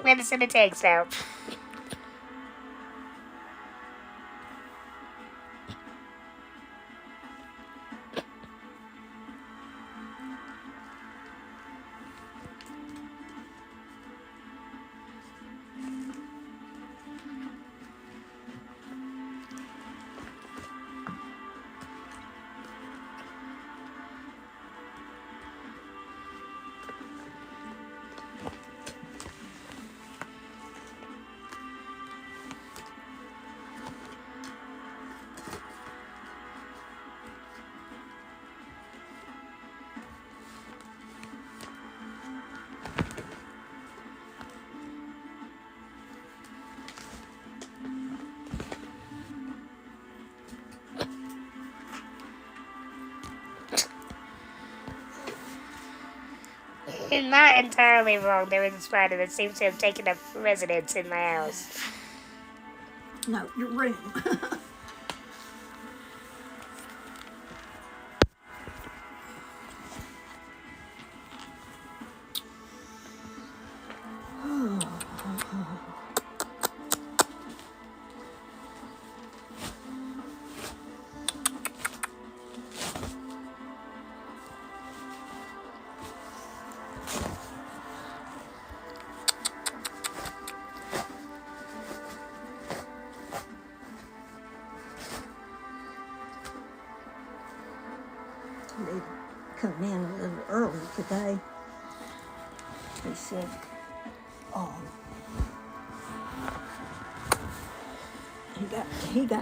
We had to send a text out. It's not entirely wrong. There is a spider that seems to have taken up residence in my house. No, your room. They come in a little early today. He said,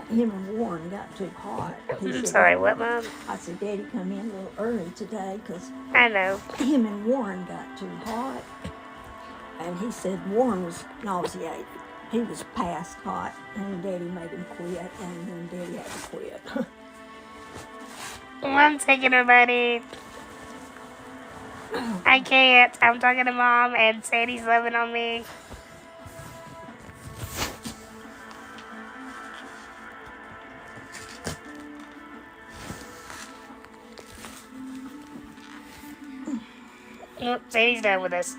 him and Warren got too hot. I'm sorry, what, Mom? I said, Daddy come in a little early today because I know. him and Warren got too hot. And he said Warren was nauseated. He was past hot, and Daddy made him quit, and then Daddy had to quit. 1 second, everybody. I can't. I'm talking to Mom, and Sadie's loving on me. Nope, Sadie's done with us.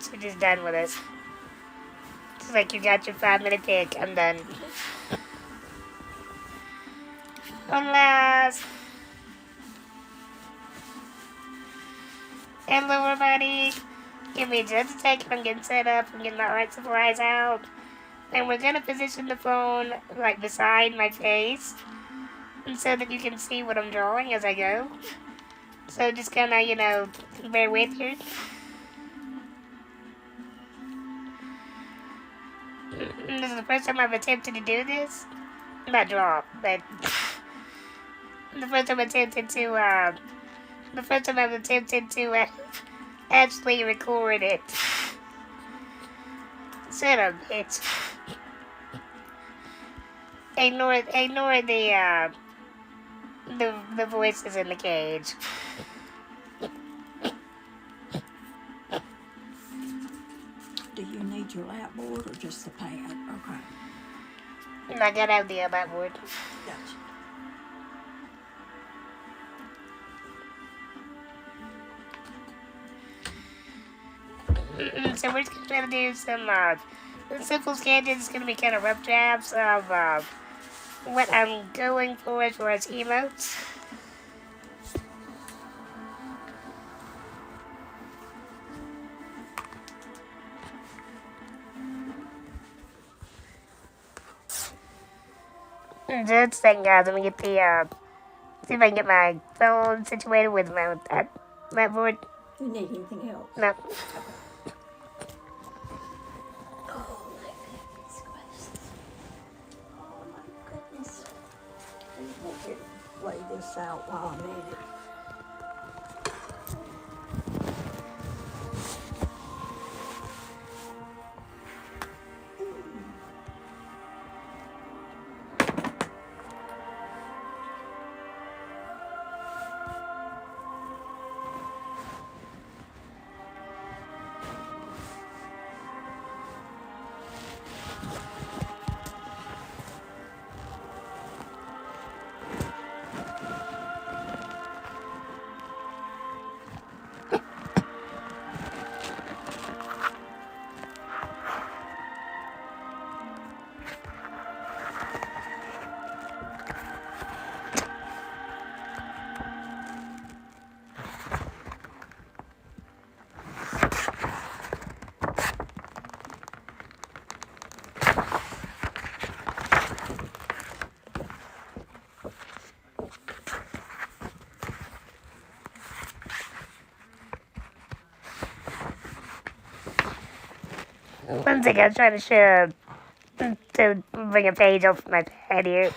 She's just done with us. It's like you got your 5-minute pick. I'm done. Unless... Hello, everybody. Give me just a second. I'm getting set up. I'm getting my art supplies out. And we're going to position the phone like beside my face. And so that you can see what I'm drawing as I go. So just kind of, bear with you. This is the first time I've attempted to do this. Not draw, but the first time I've attempted to actually record it. Son of a bitch. Ignore the voices in the cage. Do you need your lap board or just the pad? Okay. I gotta have the lap board. Gotcha. So we're just gonna do some simple sketches. It's gonna be kind of rough drafts of what I'm going for as far as emotes. Just a second, guys. Let me get the see if I can get my phone situated with my lap board. You need anything else? No. Oh my goodness gracious. Oh my goodness. Let me lay this out while I'm at it. One second, I'm trying to show to bring a page off my pad here.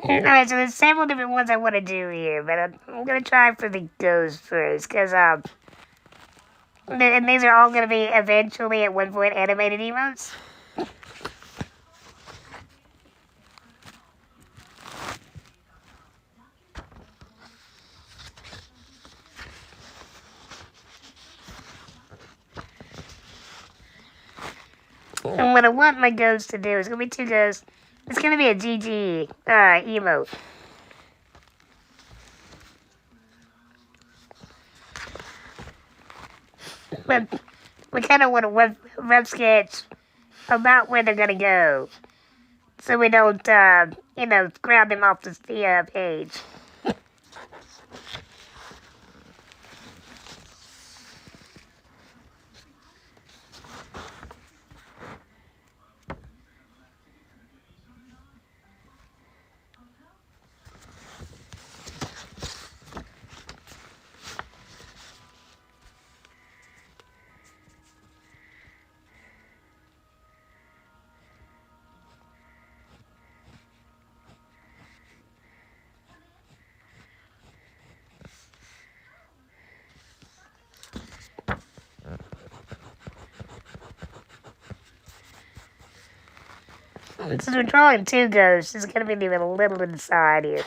Alright, so there's several different ones I want to do here, but I'm gonna try for the ghost first, because, and these are all gonna be eventually at one point animated emotes. And what I want my ghost to do is gonna be two ghosts. It's gonna be a GG emote. But we kind of want a rough sketch about where they're gonna go, so we don't, grab them off the page. Since we're drawing two ghosts, it's gonna be leaving a little inside here.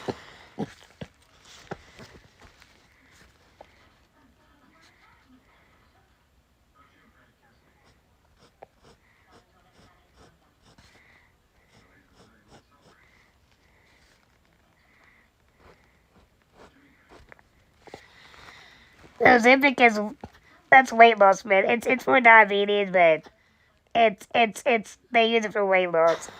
Ozempic is that's weight loss, man. It's for diabetes, but it's they use it for weight loss.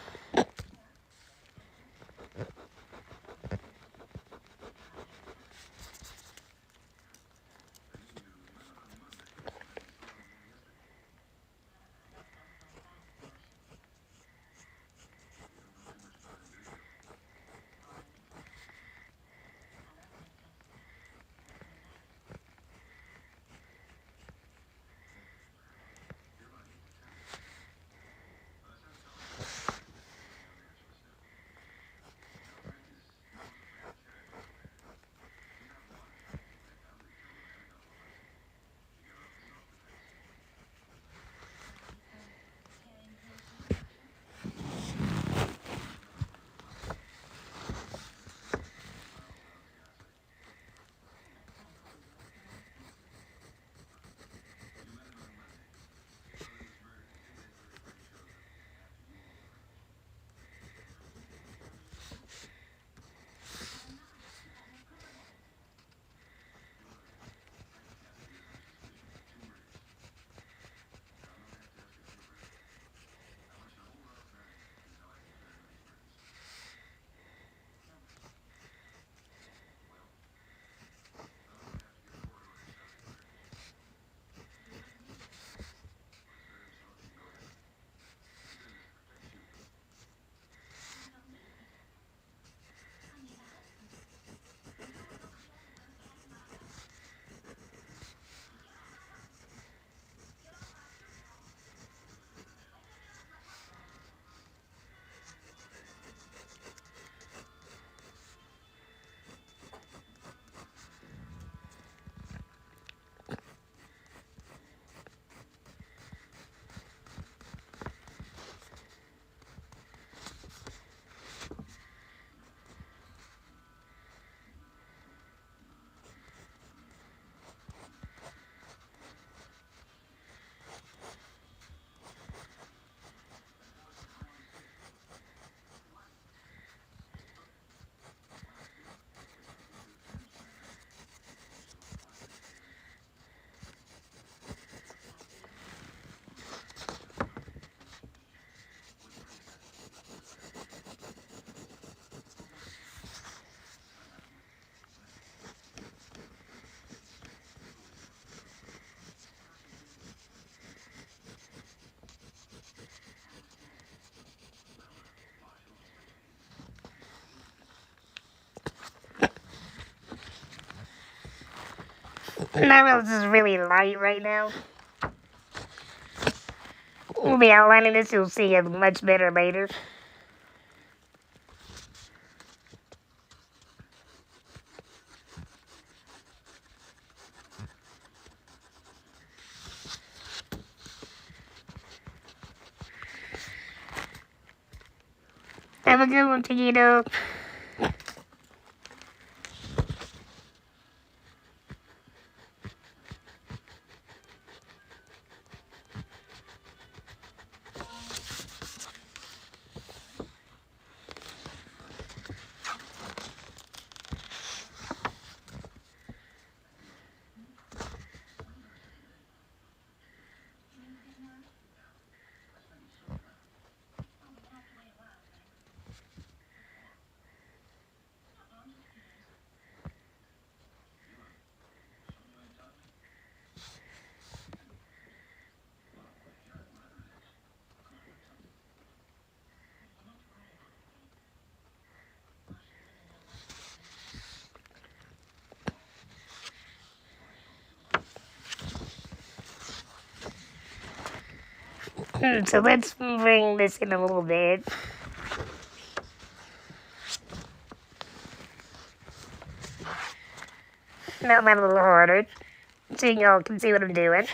My rose is really light right now. We'll be outlining this, you'll see it much better later. Have a good one, Taquito. So let's bring this in a little bit. Now I'm a little harder, so y'all can see what I'm doing.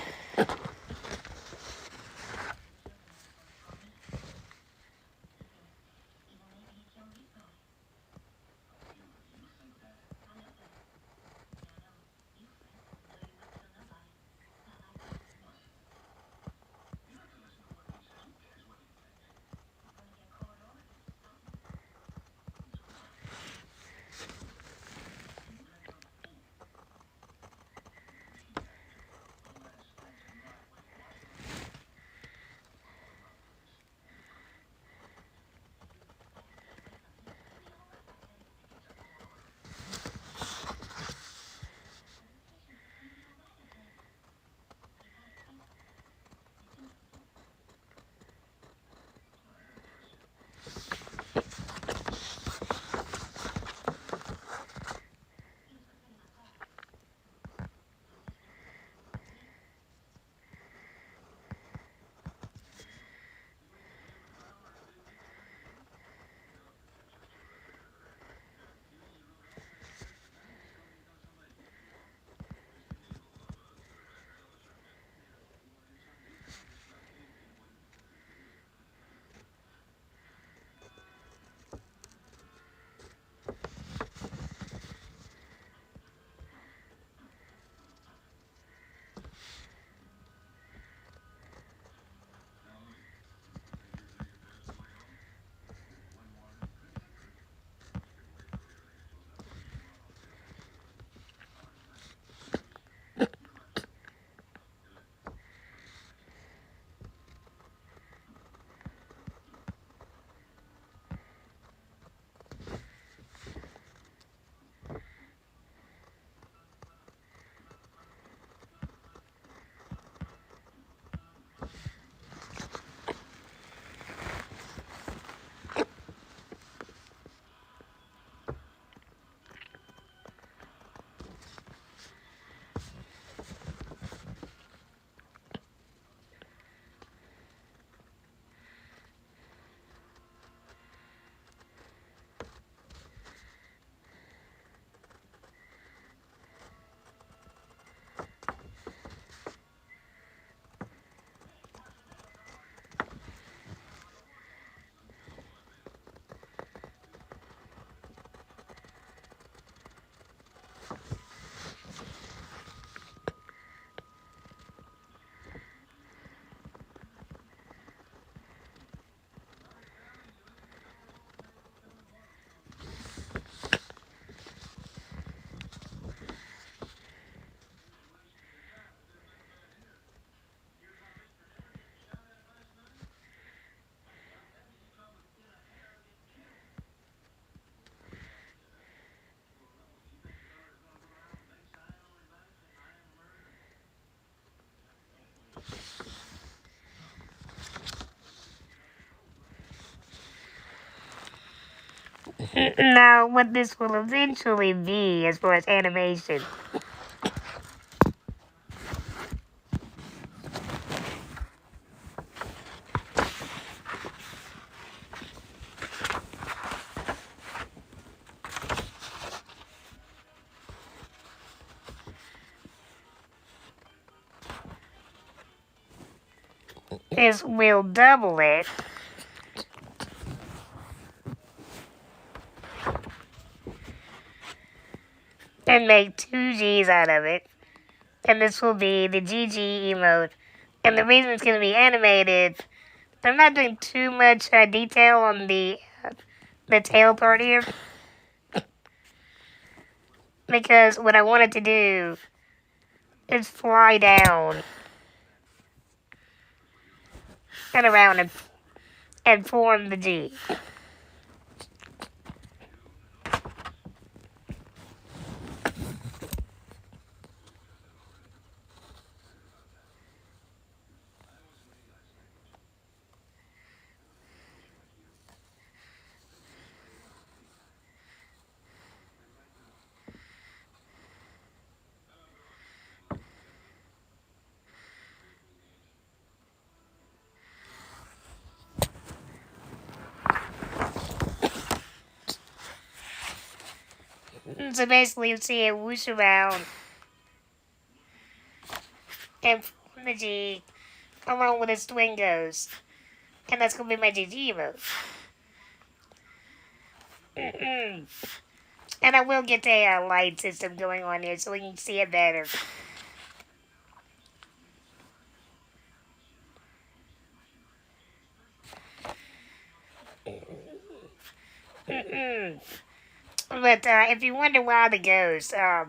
Now, what this will eventually be as far as animation is we'll double it and make two G's out of it. And this will be the GG emote. And the reason it's going to be animated, I'm not doing too much detail on the tail part here, because what I wanted to do is fly down and around and form the G. So basically, you see it whoosh around and form the G along with its twin goes. And that's going to be my GG emote. And I will get a light system going on here so we can see it better. But if you wonder why the ghost, I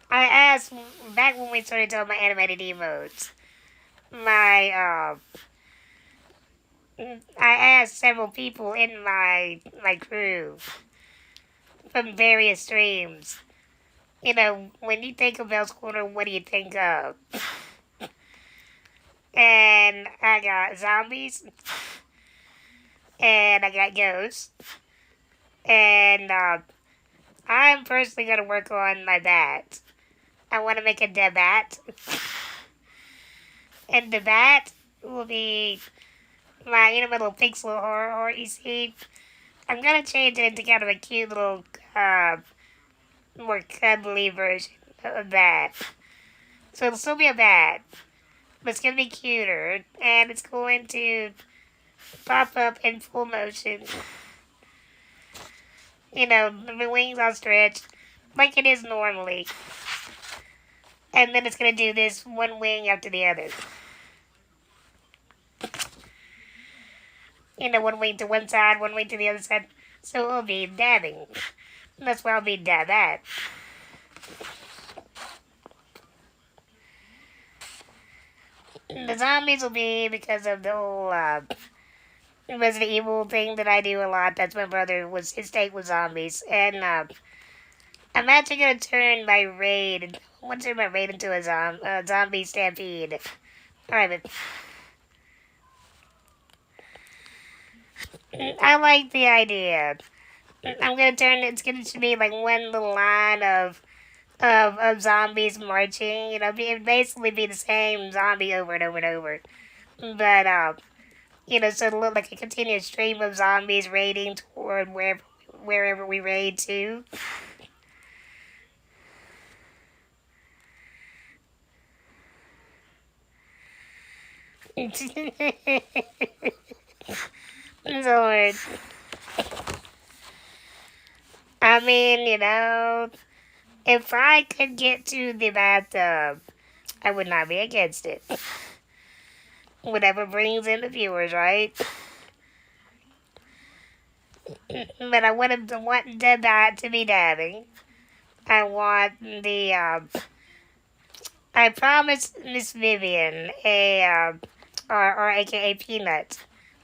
asked back when we started doing my animated emotes. My I asked several people in my crew from various streams. You know, when you think of Vael's Corner, what do you think of? And I got zombies, and I got ghosts, and I'm personally gonna work on my bat. I want to make a debat, and the bat will be my little pixel horror you see. I'm gonna change it into kind of a cute little, more cuddly version of that. So it'll still be a bat, but it's gonna be cuter, and it's going to pop up in full motion. You know, the wings all stretched like it is normally. And then it's gonna do this one wing after the other. You know, one wing to one side, one wing to the other side. So it'll be dabbing. That's why I'll be dab at. The zombies will be because of the whole Resident Evil thing that I do a lot. That's my brother his take was zombies. And I'm actually gonna turn my raid. I want to turn my raid into a zombie stampede. Alright, but I like the idea. I'm gonna turn it's gonna be like one little line of zombies marching. You know, it basically be the same zombie over and over and over. But you know, so it'll look like a continuous stream of zombies raiding toward wherever we raid to. Lord. I mean, you know, if I could get to the bathtub, I would not be against it. Whatever brings in the viewers, right? But I want that to be dabbing. I want the I promised Miss Vivian or AKA Peanut,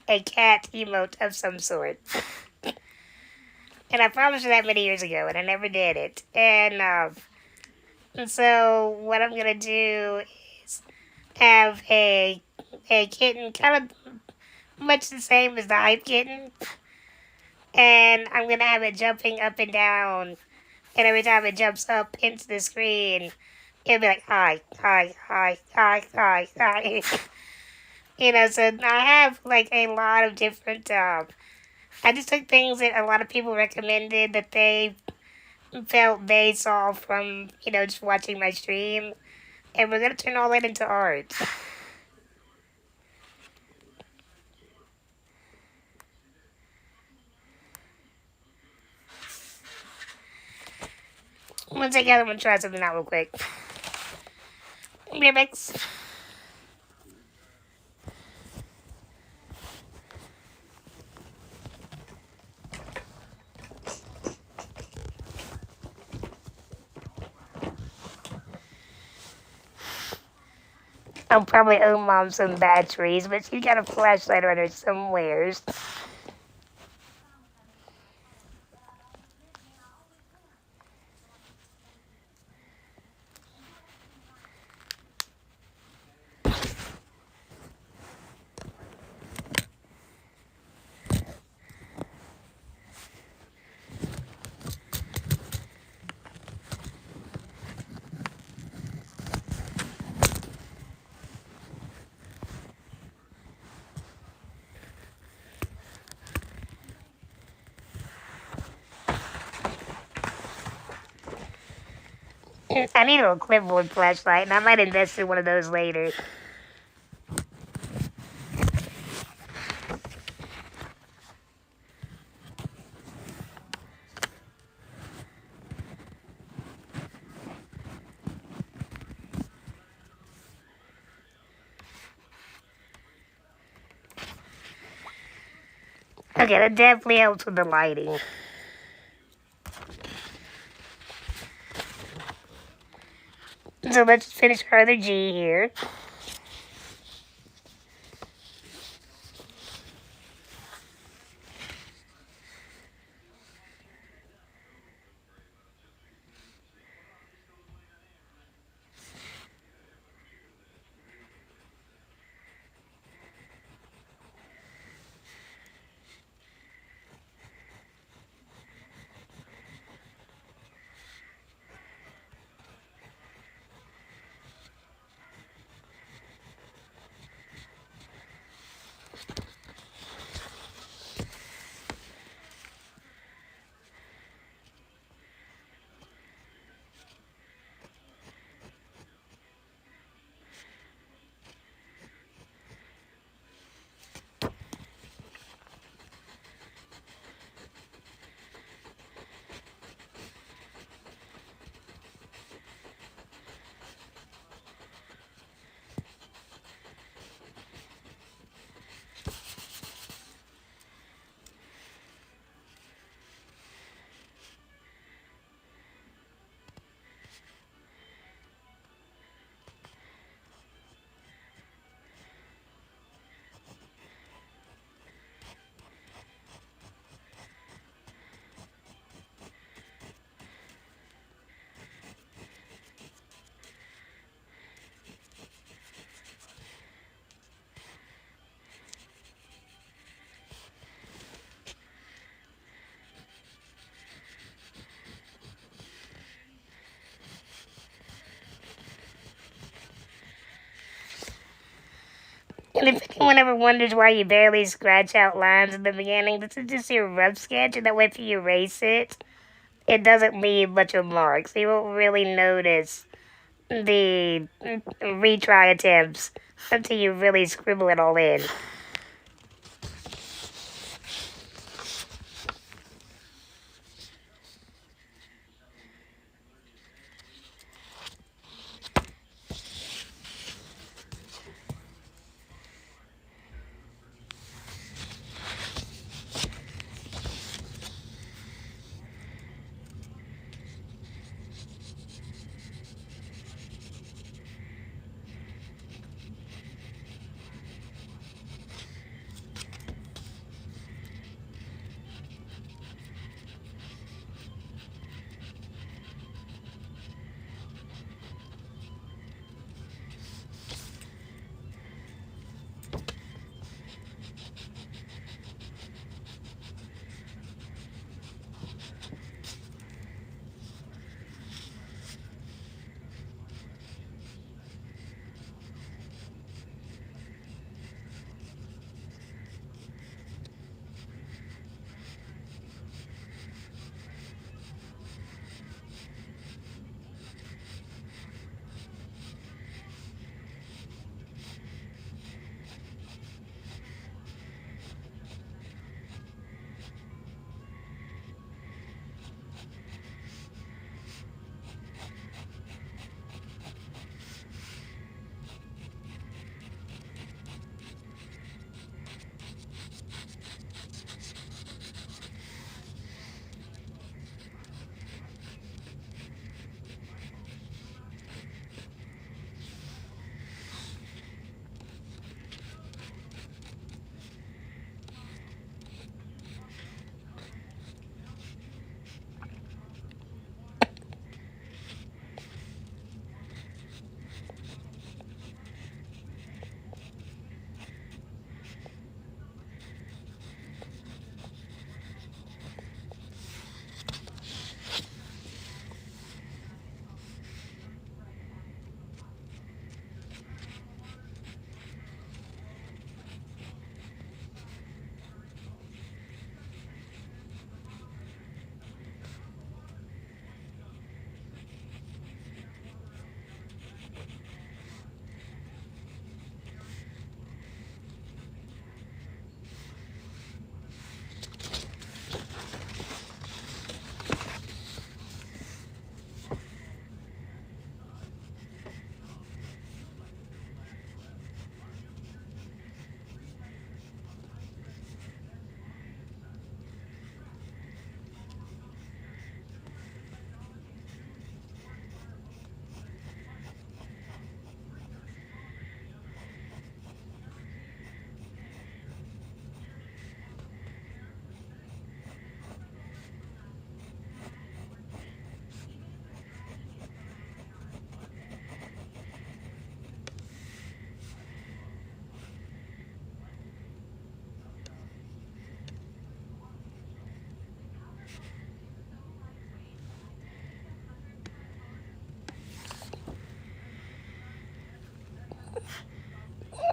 a cat emote of some sort. And I promised her that many years ago, and I never did it. And so what I'm gonna do is have a kitten, kind of much the same as the hype kitten, and I'm gonna have it jumping up and down. And every time it jumps up into the screen, it'll be like hi, hi, hi, hi, hi, hi. You know, so I have like a lot of different. I just took things that a lot of people recommended that they felt they saw from just watching my stream, and we're gonna turn all that into art. One second, I'm gonna try something out real quick. Mimics. I'll probably owe Mom some batteries, but she got a flashlight on her somewheres. I need a clipboard flashlight, and I might invest in one of those later. Okay, that definitely helps with the lighting. So let's finish our other G here. And if anyone ever wonders why you barely scratch out lines in the beginning, this is just your rough sketch, and that way if you erase it, it doesn't leave much of marks. You won't really notice the retry attempts until you really scribble it all in.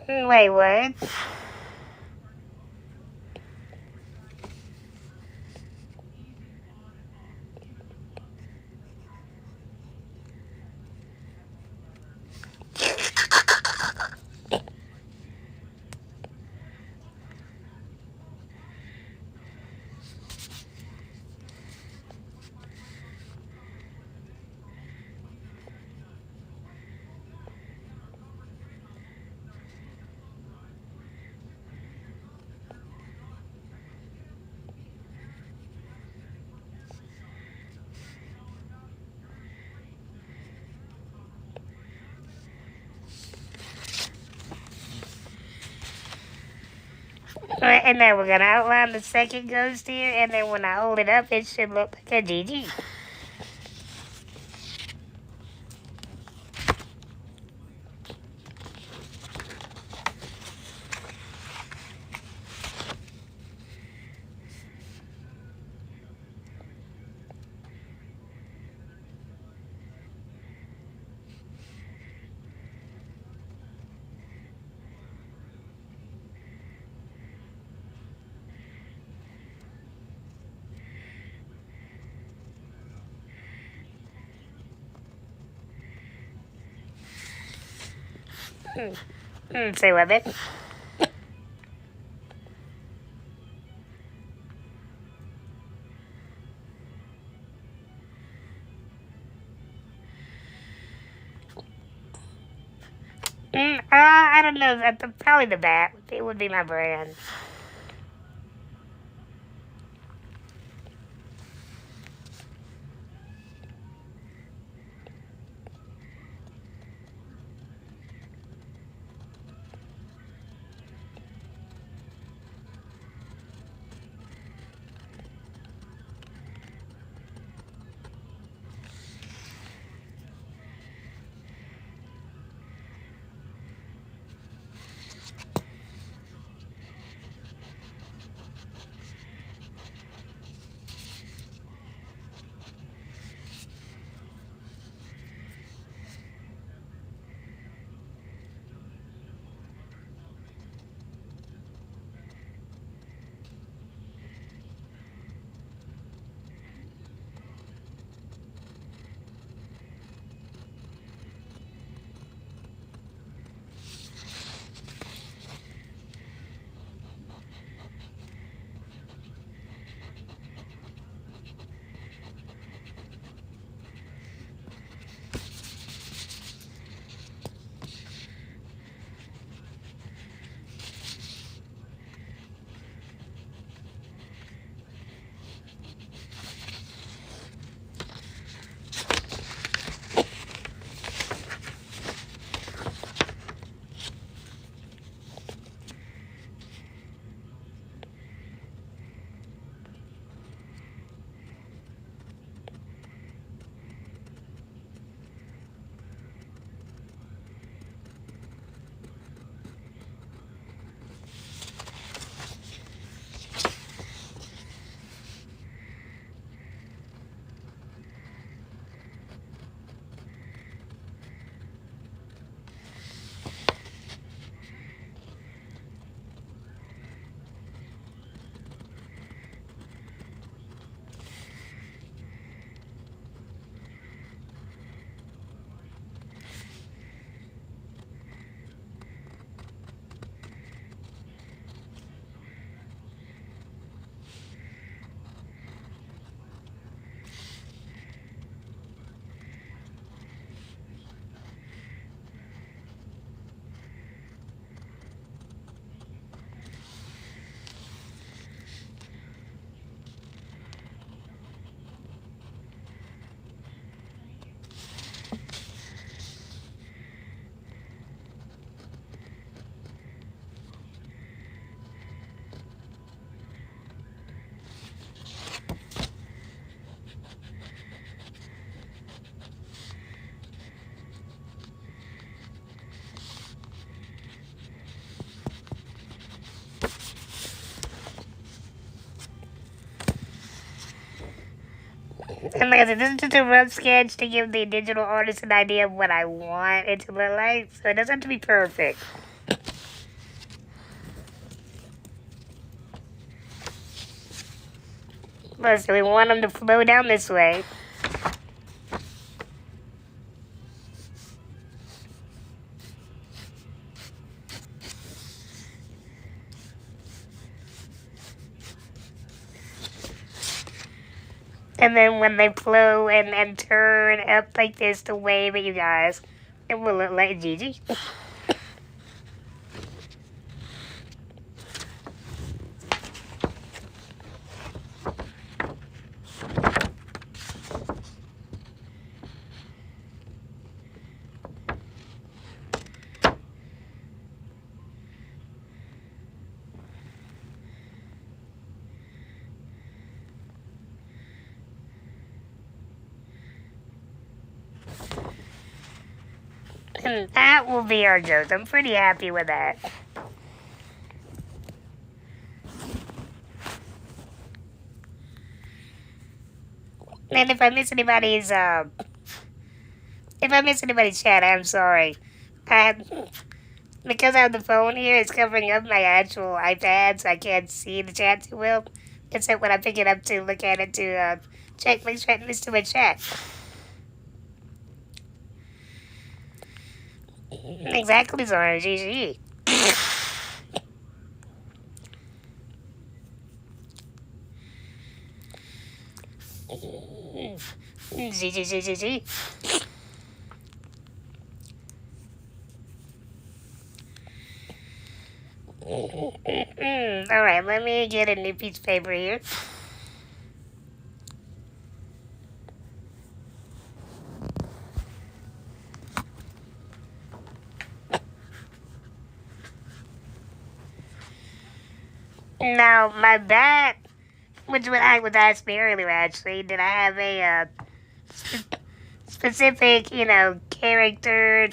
Wait, what? And then we're gonna outline the second ghost here, and then when I hold it up, it should look like a GG. Say what, babe? I don't know. Probably the bat. It would be my brand. And like I said, this is just a rough sketch to give the digital artist an idea of what I want it to look like. So it doesn't have to be perfect. Listen, we want them to flow down this way. And then when they flow and turn up like this to wave at you guys, it will look like Gigi. And that will be our joke. I'm pretty happy with that. And if I miss anybody's chat, I'm sorry. Because I have the phone here, it's covering up my actual iPad, so I can't see the chat too well. Except when I pick it up to look at it to check, make sure I listen to my chat. Exactly, Zora. GG. GG. Alright, let me get a new piece of paper here. Now, my bat, which what I was asked me earlier actually, did I have a specific, character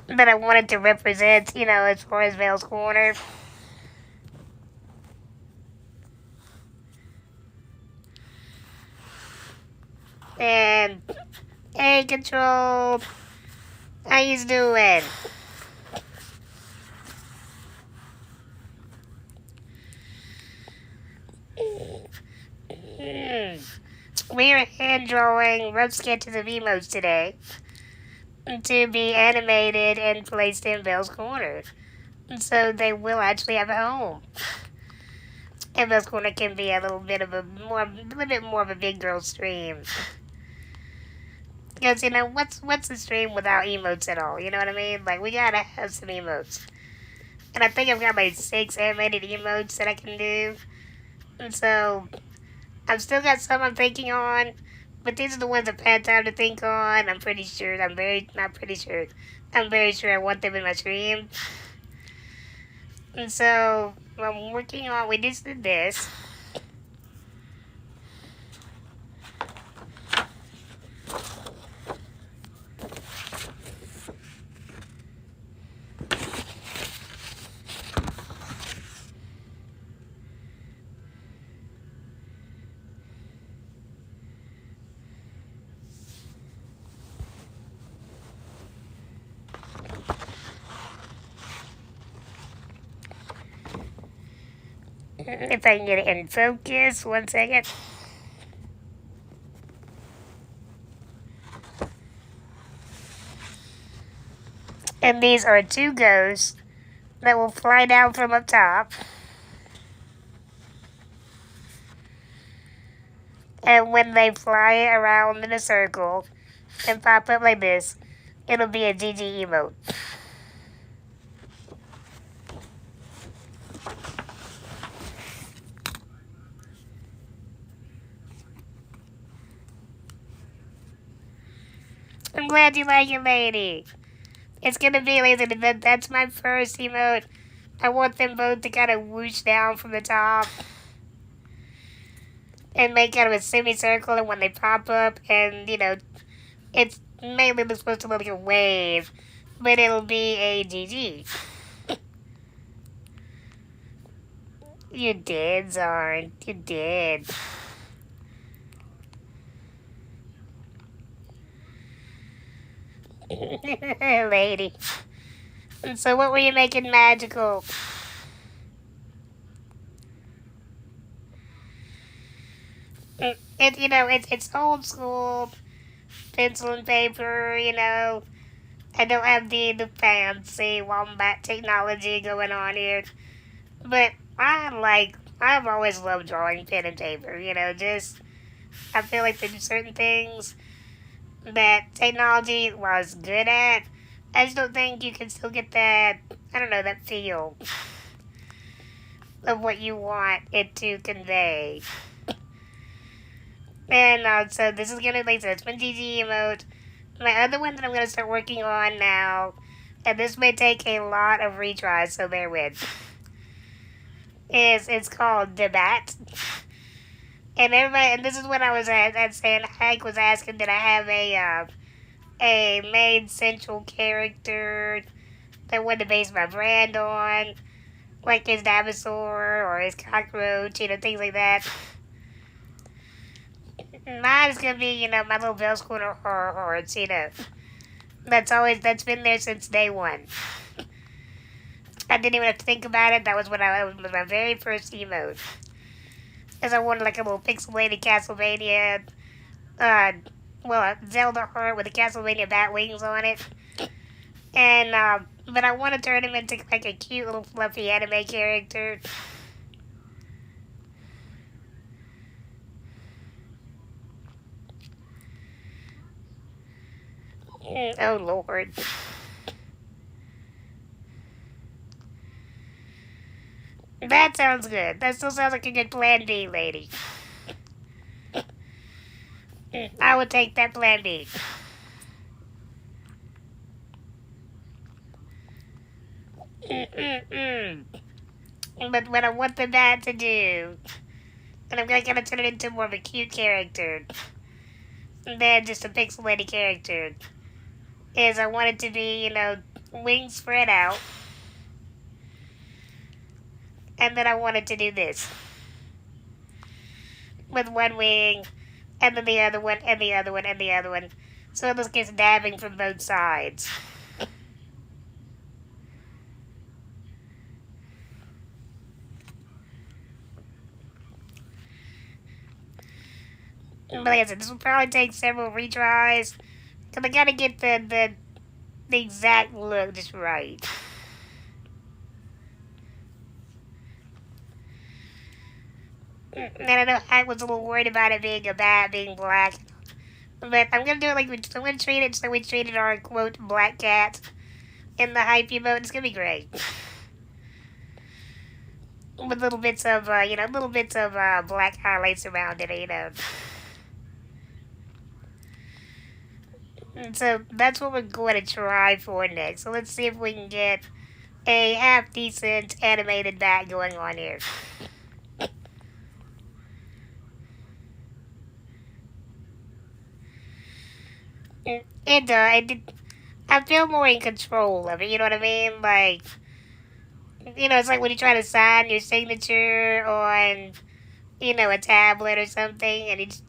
that I wanted to represent, as far as Vael's Corner? And, hey, Control, how you doing? We are hand drawing rough sketches of emotes today to be animated and placed in Vael's Corner. So they will actually have a home. And Vael's Corner can be a little bit more of a big girl stream. Because, what's a stream without emotes at all? You know what I mean? Like, we gotta have some emotes. And I think I've got like 6 animated emotes that I can do. And so, I've still got some I'm thinking on. But these are the ones I've had time to think on. I'm very sure I want them in my stream. And so, I'm working on, we just did this. If I can get it in focus, 1 second. And these are 2 ghosts that will fly down from up top. And when they fly around in a circle and pop up like this, it'll be a GG emote. I'm glad you like it, lady. It's gonna be like that's my first emote. I want them both to kind of whoosh down from the top and make kind of a semicircle, and when they pop up, and it's mainly supposed to look like a wave, but it'll be a GG. You did, Zarn. You did. Lady. And so what were you making magical? It's old school pencil and paper, I don't have the fancy wombat technology going on here. But I've always loved drawing pen and paper, just, I feel like there's certain things that technology was good at. I just don't think you can still get that, I don't know, that feel of what you want it to convey. And so this is gonna like the Twin GG emote. My other one that I'm gonna start working on now, and this may take a lot of retries, so bear with. It's called Debat. And this is when I was at saying Hank was asking, did I have a main central character that I wanted to base my brand on, like his dinosaur or his cockroach, things like that. Mine is gonna be, my little Bell School horror hordes, that's been there since day one. I didn't even have to think about it. That was was my very first emote. As I wanted like a little pixelated Castlevania, uh, Zelda heart with a Castlevania bat wings on it. And, but I want to turn him into like a cute little fluffy anime character. Oh, Lord. That sounds good. That still sounds like a good plan B, lady. I would take that plan B. But what I want the bat to do, and I'm gonna turn it into more of a cute character than just a pixelated character, is I want it to be, wings spread out, and then I want it to do this with one wing, and then the other one, and the other one, and the other one. So it just gets dabbing from both sides. But like I said, this will probably take several retries, because I gotta get the exact look just right. And I know I was a little worried about it being a bat, being black. But I'm gonna do it I'm gonna treat it just like we treated our quote black cat in the hype emote. It's gonna be great. With little bits of black highlights around it. And so that's what we're going to try for next. So let's see if we can get a half decent animated bat going on here. I feel more in control of it, you know what I mean? Like, it's like when you try to sign your signature on, a tablet or something, and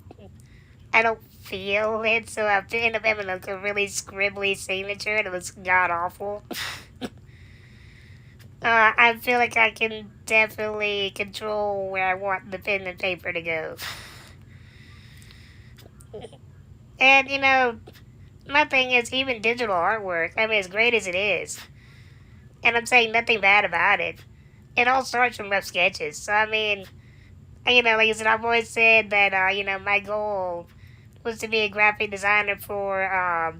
I don't feel it, so I end up having like a really scribbly signature, and it looks god awful. I feel like I can definitely control where I want the pen and paper to go. And, my thing is, even digital artwork, I mean, as great as it is, and I'm saying nothing bad about it, it all starts from rough sketches. So, I mean, like I said, I've always said that, my goal was to be a graphic designer for a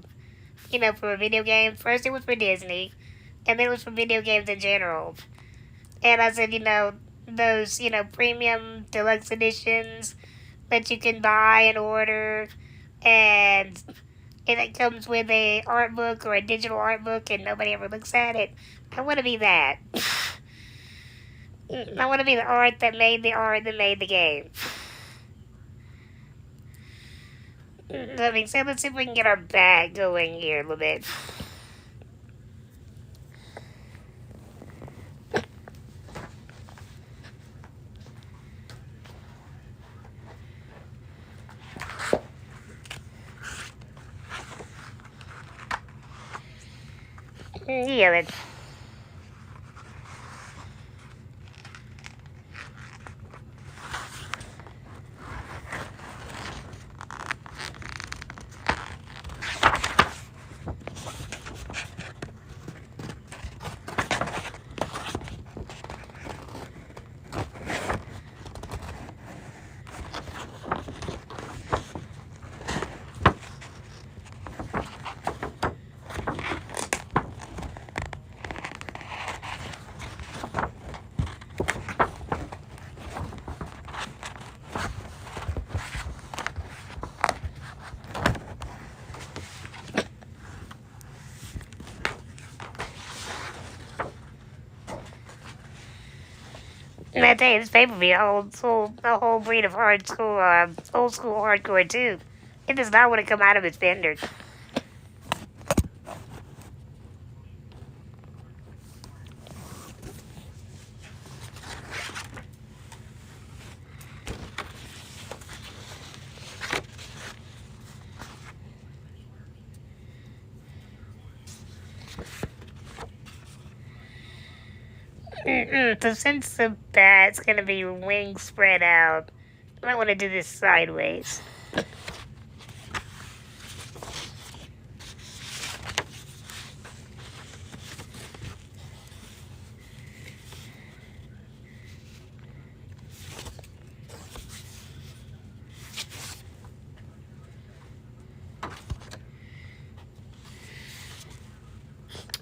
video game. First, it was for Disney, and then it was for video games in general. And I said, those, premium deluxe editions that you can buy and order, and it comes with a art book or a digital art book, and nobody ever looks at it. I want to be that. I want to be the art that made the art that made the game. That being said, let's see if we can get our bat going here a little bit. Yeah, but I tell you, this paper be a whole breed of old school hardcore too. It does not want to come out of its bender. So since the bat's gonna be wings spread out, I might want to do this sideways.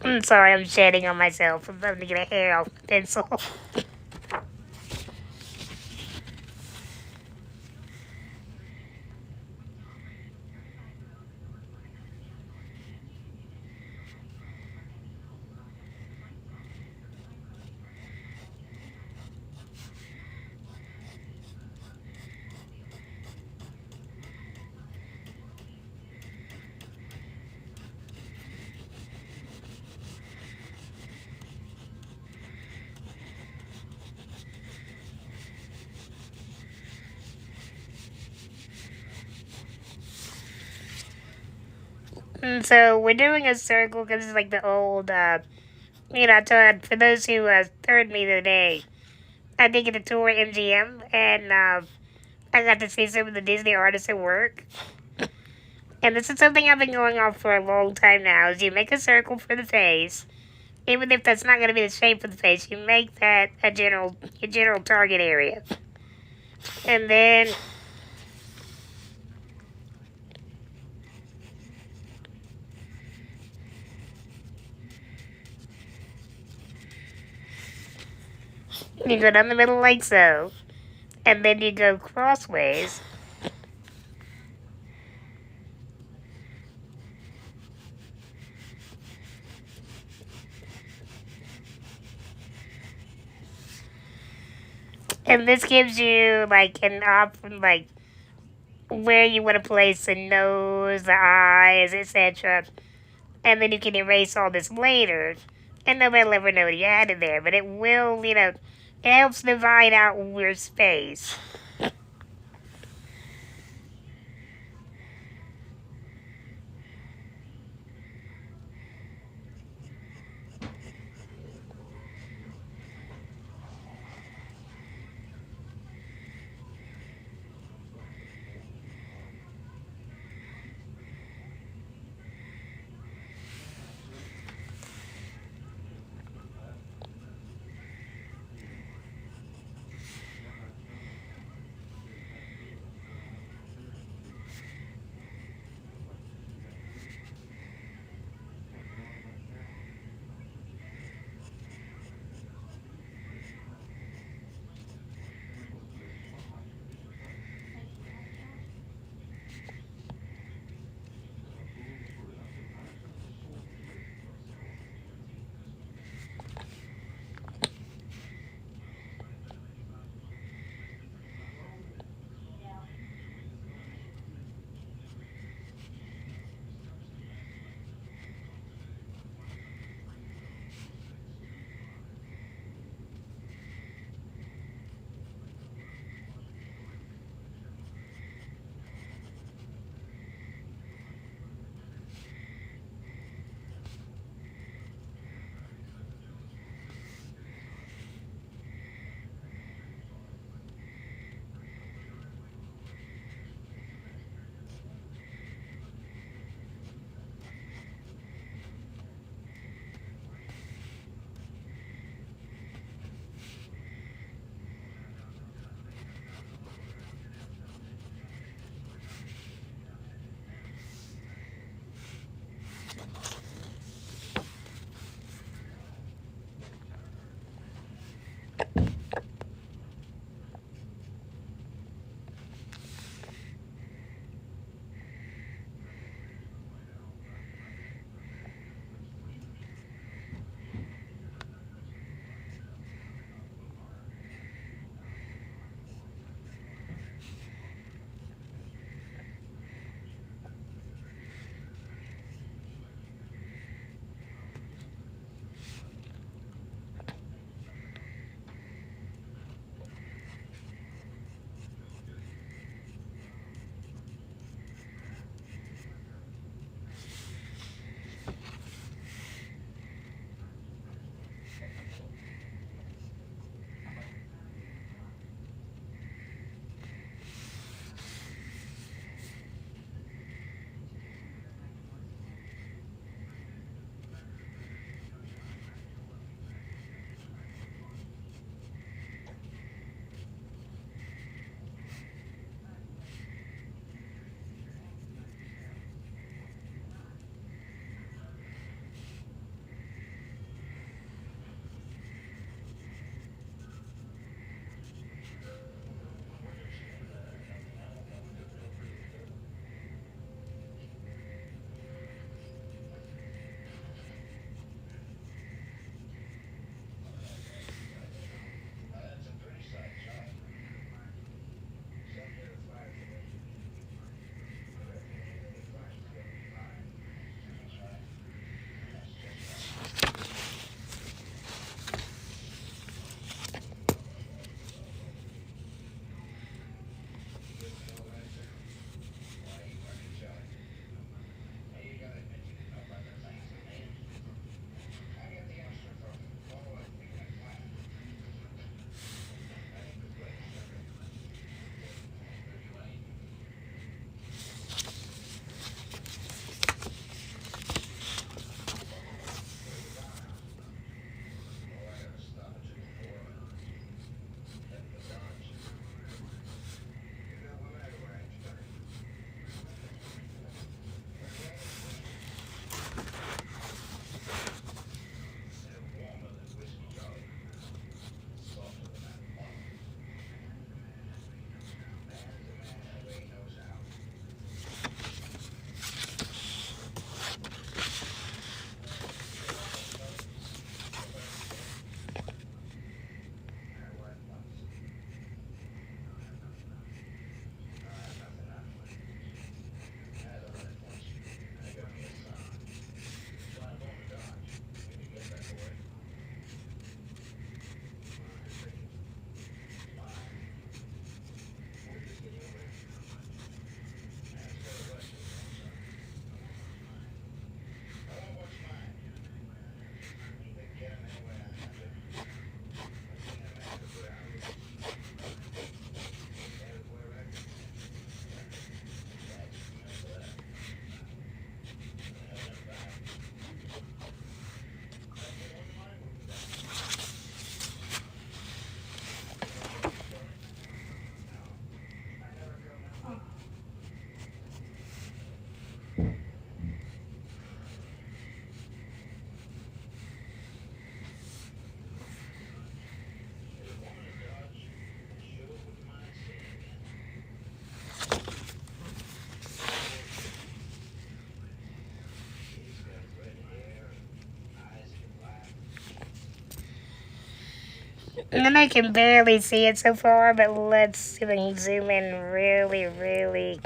I'm sorry, I'm shedding on myself. I'm about to get a hair off the pencil. So we're doing a circle because it's like the old, I told for those who heard me today, I did get a tour at MGM, and I got to see some of the Disney artists at work. And this is something I've been going on for a long time now. Is you make a circle for the face, even if that's not going to be the shape of the face. You make that your general target area, and then you go down the middle like so, and then you go crossways. And this gives you like an option, like where you want to place the nose, the eyes, etc. And then you can erase all this later, and nobody will ever know you added there. But it will, it helps divide out your space. And then I can barely see it so far, but let's see if I can zoom in really, really.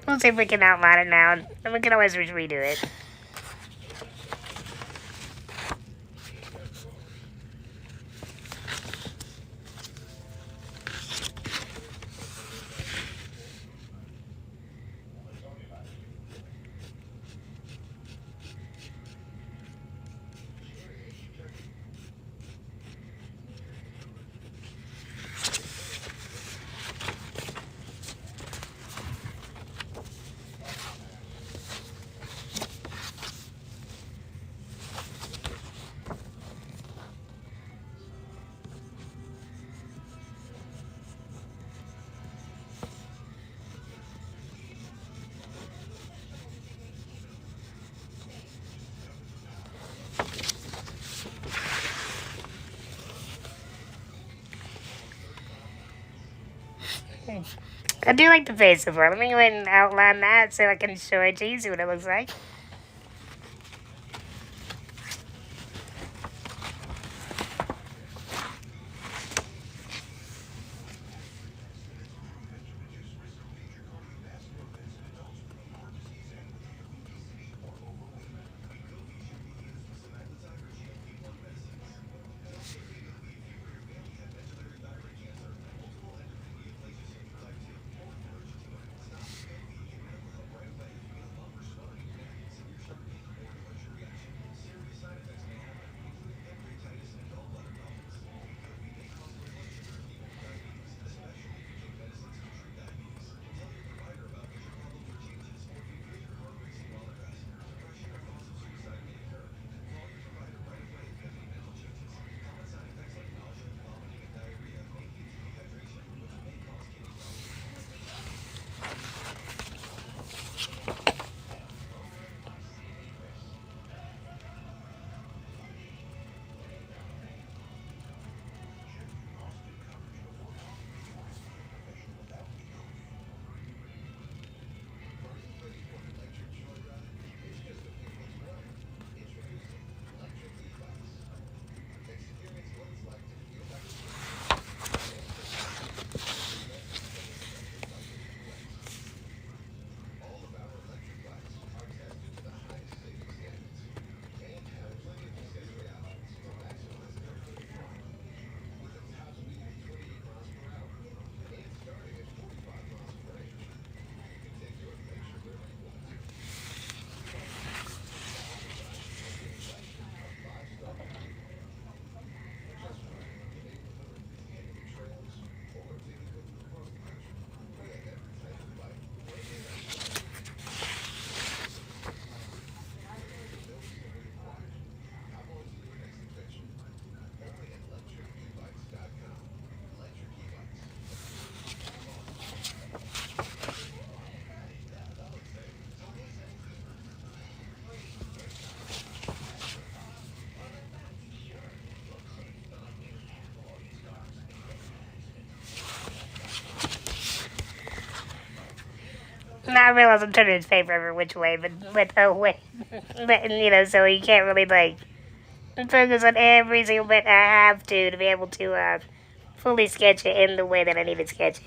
We'll see if we can outline it now, and we can always redo it. I do like the face so far. Let me go ahead and outline that so I can show it to you, see what it looks like. Now I realize I'm turning his paper every which way, but oh wait, but so you can't really like focus on every single bit I have to be able to fully sketch it in the way that I need it sketched.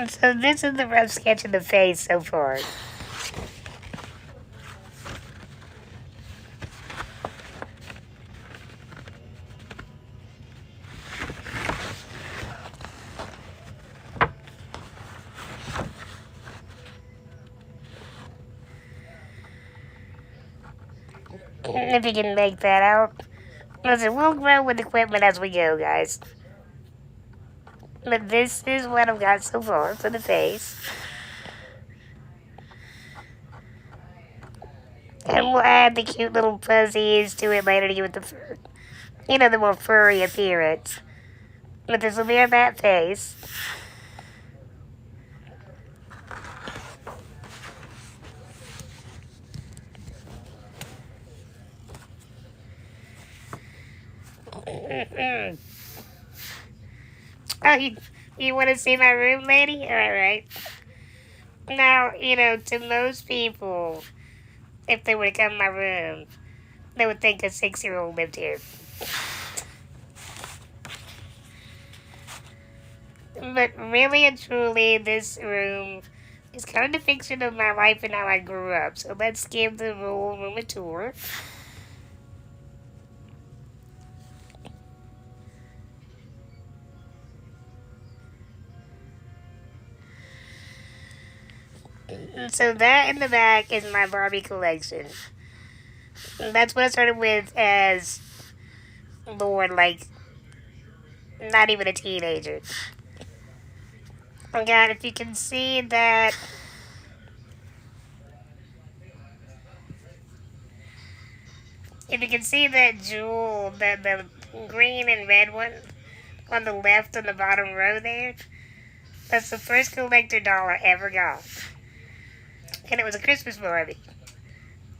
So this is the rough sketch of the face so far. If you can make that out. Listen, we'll grow with equipment as we go, guys. But this is what I've got so far for the face. And we'll add the cute little fuzzies to it later to give it the fur. The more furry appearance. But this will be our bat face. Oh, you want to see my room, lady? Alright. Now, to most people, if they were to come in my room, they would think a 6-year-old lived here. But really and truly, this room is kind of a depiction of my life and how I grew up. So let's give the room a tour. So that in the back is my Barbie collection. That's what I started with as Lord, like not even a teenager. Oh God, if you can see that, jewel, the green and red one on the left on the bottom row there, that's the first collector doll I ever got, and it was a Christmas Barbie.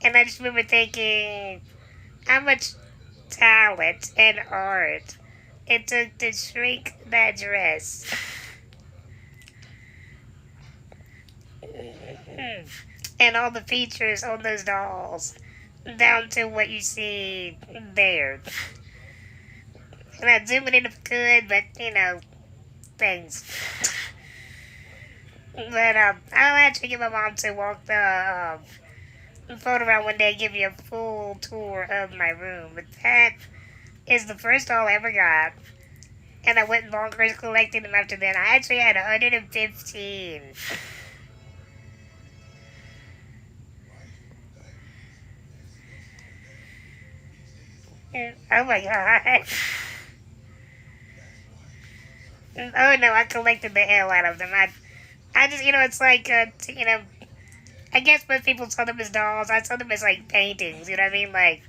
And I just remember thinking how much talent and art it took to shrink that dress. And all the features on those dolls, down to what you see there. And I'd zoom it in if I could, but things. But I'll actually get my mom to walk the photo around one day and give you a full tour of my room. But that is the first doll I ever got. And I went bonkers collecting them after that. I actually had 115. Oh my god. Oh no, I collected the hell out of them. I just, it's like, I guess most people saw them as dolls. I saw them as like paintings, you know what I mean? Like,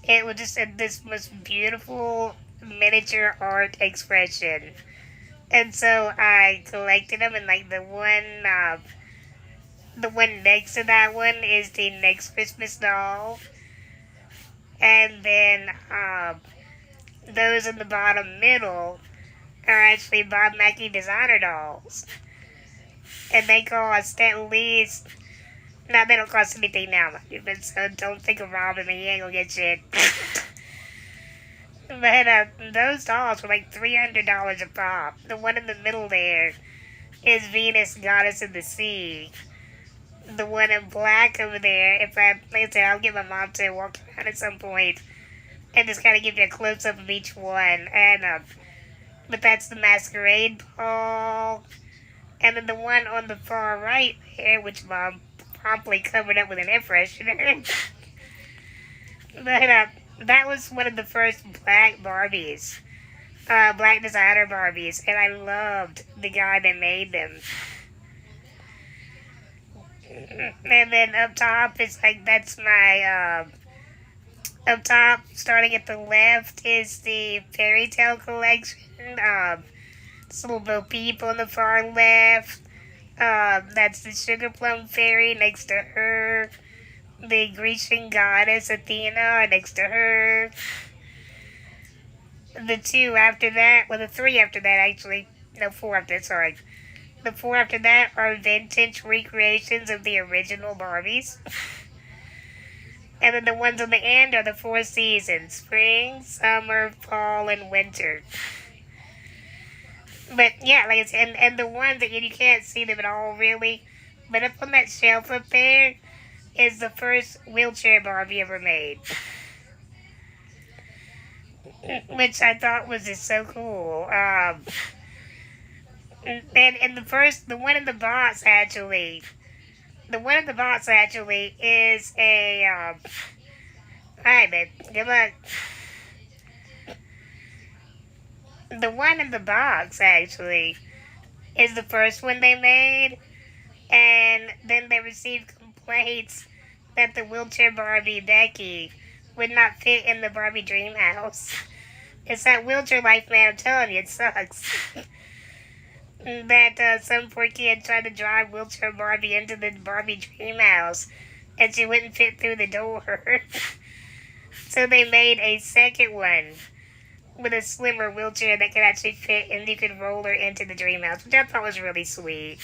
it was just this most beautiful miniature art expression. And so I collected them, and like the one next to that one is the next Christmas doll. And then those in the bottom middle are actually Bob Mackie designer dolls. and they cost at least. No, they don't cost anything now, but so don't think of robbing me. You ain't gonna get shit. But those dolls were like $300 a pop. The one in the middle there is Venus, goddess of the sea. The one in black over there, if I, like I said, I'll get my mom to walk around at some point and just kind of give you a close up of each one. And but that's the masquerade ball. And then the one on the far right there, which mom promptly covered up with an air freshener. But that was one of the first black Barbies, black designer Barbies, and I loved the guy that made them. And then up top is like that's my up top, starting at the left, is the fairy tale collection. This little Bo Peep on the far left. That's the Sugar Plum Fairy next to her. The Grecian goddess Athena next to her. The two after that, well, the three after that actually, no, four after that, sorry. The four after that are vintage recreations of the original Barbies. And then the ones on the end are the four seasons: spring, summer, fall, and winter. But yeah, like it's, and the ones that you can't see them at all really, but up on that shelf up there is the first wheelchair Barbie ever made, which I thought was just so cool. And the one in the box actually, is a Alright, babe, good luck. The one in the box actually is the first one they made, and then they received complaints that the wheelchair Barbie Becky would not fit in the Barbie dream house. It's that wheelchair life, man. I'm telling you, it sucks. That some poor kid tried to drive wheelchair Barbie into the Barbie dream house, and she wouldn't fit through the door. So they made a second one with a slimmer wheelchair that could actually fit, and you could roll her into the dream house, which I thought was really sweet.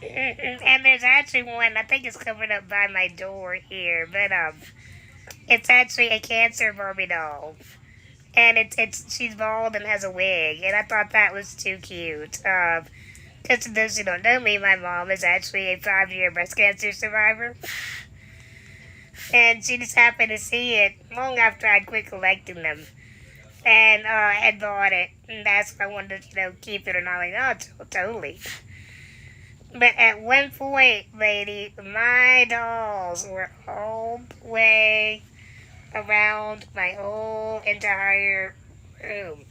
And there's actually one, I think it's covered up by my door here, but it's actually a cancer Barbie doll. And it's she's bald and has a wig, and I thought that was too cute. Because to those who don't know me, my mom is actually a 5-year breast cancer survivor. And she just happened to see it long after I'd quit collecting them. And had bought it, and asked if I wanted to, keep it or not. Like, oh, totally. But at one point, lady, my dolls were all the way around my whole entire room.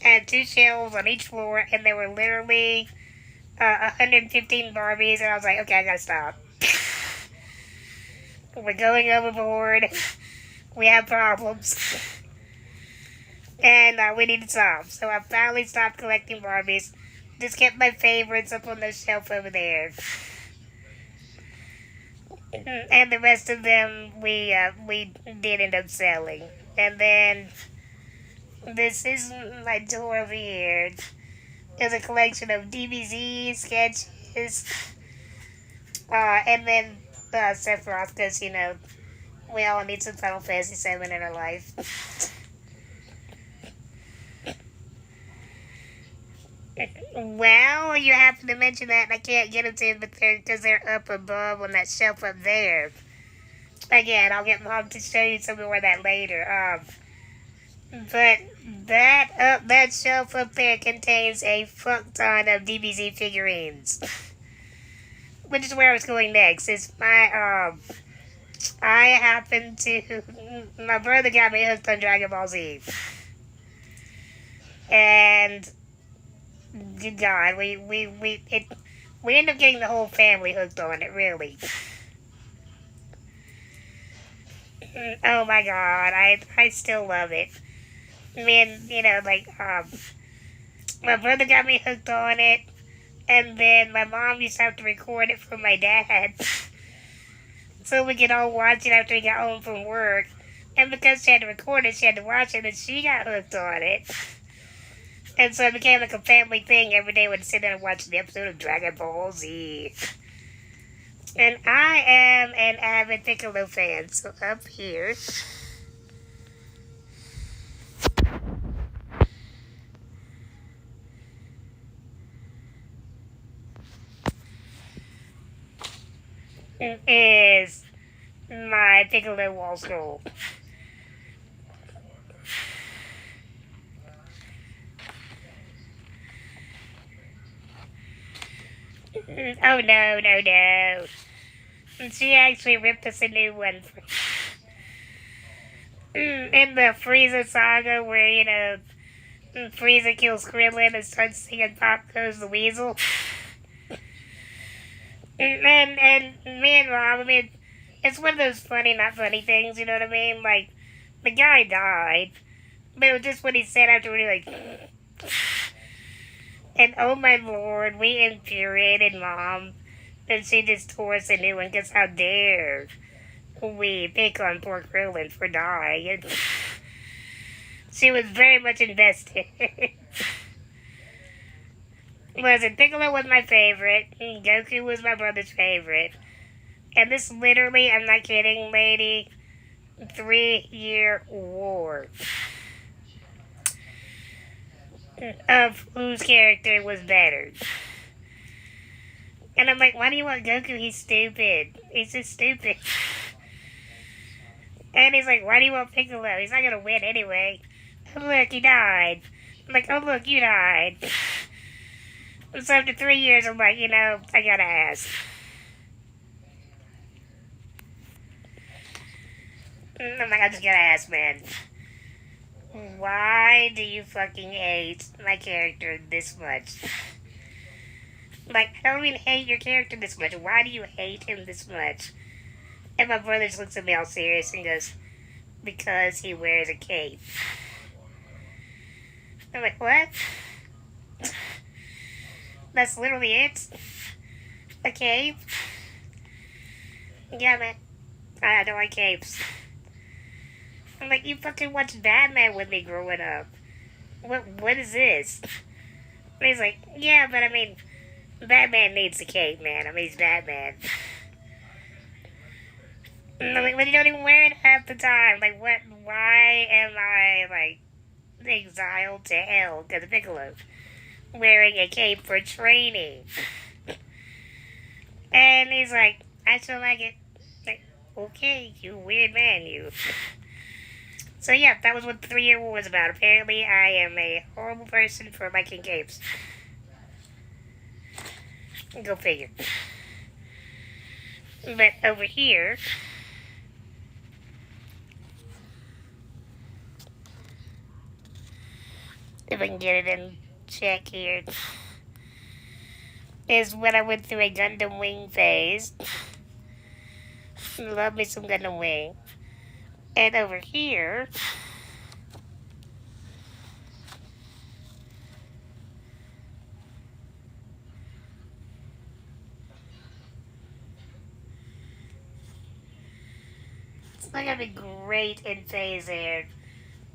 I had 2 shelves on each floor, and there were literally 115 Barbies, and I was like, okay, I gotta stop. We're going overboard. We have problems. And we need to stop. So I finally stopped collecting Barbies. Just kept my favorites up on the shelf over there. And the rest of them we did end up selling. And then this is my door over here. There's a collection of DBZ sketches. And then Sephiroth, because, we all need some Final Fantasy 7 in our life. Well, you happen to mention that, and I can't get them to you, but because they're up above on that shelf up there. Again, I'll get Mom to show you some more of that later. But that shelf up there contains a fuck ton of DBZ figurines, which is where I was going next. Is my I happen to my brother got me hooked on Dragon Ball Z, and good God, we ended up getting the whole family hooked on it, really. Oh my God, I still love it. I mean, my brother got me hooked on it, and then my mom used to have to record it for my dad, so we could all watch it after he got home from work. And because she had to record it, she had to watch it, and she got hooked on it. And so it became like a family thing. Every day we'd sit down and watch the episode of Dragon Ball Z. And I am an avid Piccolo fan, so up here is my Piccolo wall scroll. Oh no, no, no. She actually ripped us a new one. In the Frieza saga where, Frieza kills Krillin and starts singing Pop Goes the Weasel. And me and Mom, I mean, it's one of those funny, not funny things, you know what I mean? Like, the guy died, but it was just what he said afterward, like, and oh my lord, we infuriated Mom. And she just tore us a new one, because how dare we pick on poor Krillin for dying. And she was very much invested. Listen, Piccolo was my favorite. Goku was my brother's favorite. And this literally, I'm not kidding, lady, 3-year war of whose character was better. And I'm like, why do you want Goku? He's stupid. He's just stupid. And he's like, why do you want Piccolo? He's not gonna win anyway. Oh, look, he died. I'm like, oh, look, you died. And so after 3 years, I'm like, I gotta ask. I'm like, I just gotta ask, man. Why do you fucking hate my character this much? Like, I don't even hate your character this much. Why do you hate him this much? And my brother just looks at me all serious and goes, because he wears a cape. I'm like, what? That's literally it? A cape? Yeah, man. I don't like capes. I'm like, you fucking watched Batman with me growing up. What is this? And he's like, yeah, but I mean, Batman needs a cape, man. I mean, he's Batman. And I'm like, but you don't even wear it half the time. Like, what? Why am I, like, exiled to hell because of Piccolo wearing a cape for training? And he's like, I still like it. Like, okay, you weird man, you. So yeah, that was what the 3-year war was about. Apparently, I am a horrible person for liking capes. Go figure. But over here, if I can get it in check here, is when I went through a Gundam Wing phase. Love me some Gundam Wing. And over here, it's not gonna be great in phase there,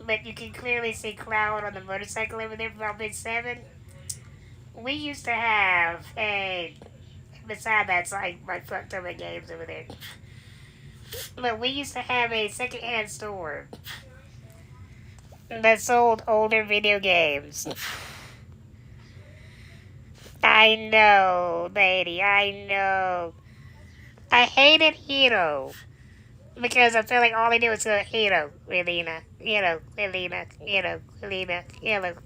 but you can clearly see Cloud on the motorcycle over there from Big 7. We used to have a, beside that's like my fucked up games over there. But we used to have a secondhand store that sold older video games. I know, lady, I know. I hated Hero because I felt like all I did was go Hero, Relina, Relina, Relina,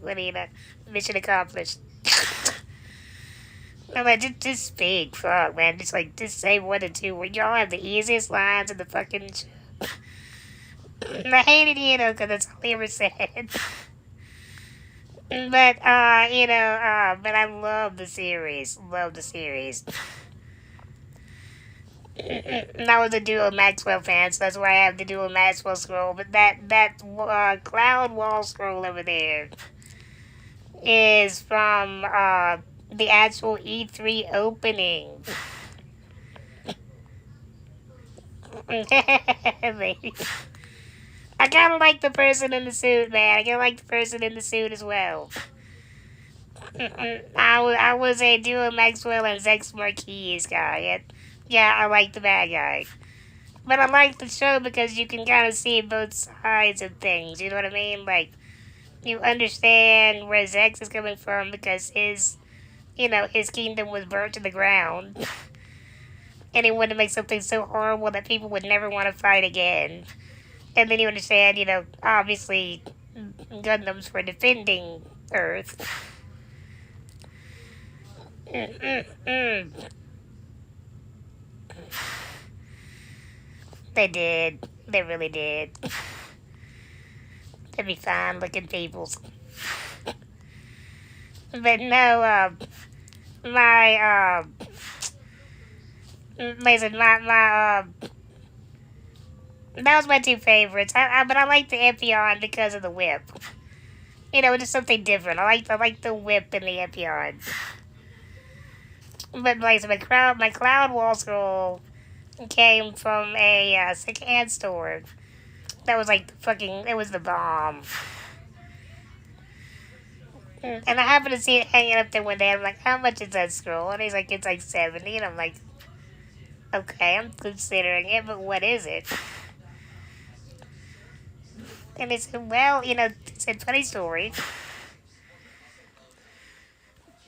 Relina. Mission accomplished. I'm like, just speak, fuck, man. Just say 1 and 2. Where y'all have the easiest lines in the fucking show. And I hated because that's all he ever said. But, but I love the series. Love the series. And I was a Duo Maxwell fan, so that's why I have the Duo Maxwell scroll. But that Cloud Wall scroll over there is from, the actual E3 opening. I kind of like the person in the suit, man. I kind of like the person in the suit as well. I was a Duo Maxwell and Zex Marquis guy. Yeah, I like the bad guy. But I like the show because you can kind of see both sides of things. You know what I mean? Like, you understand where Zex is coming from because his kingdom was burnt to the ground. And he wanted to make something so horrible that people would never want to fight again. And then you understand, obviously, Gundams were defending Earth. Mm-mm-mm. They did. They really did. They'd be fine looking peoples. But no, my, listen, that was my two favorites. But I like the Epion because of the whip. Just something different. I like the whip and the Epion. But like so my cloud wall scroll came from a secondhand store. That was like it was the bomb. And I happened to see it hanging up there one day. I'm like, how much is that scroll? And he's like, it's like 70. And I'm like, okay, I'm considering it, but what is it? And he said, well, it's a funny story.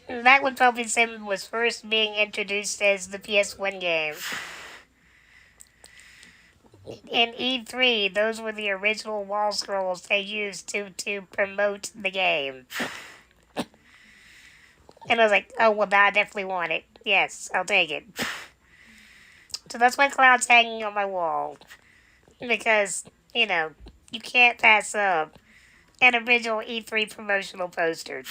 That when Puppy Sim was first being introduced as the PS1 game. In E3, those were the original wall scrolls they used to promote the game. And I was like, oh, well, I definitely want it. Yes, I'll take it. So that's why Cloud's hanging on my wall. Because, you know, you can't pass up an original E3 promotional poster.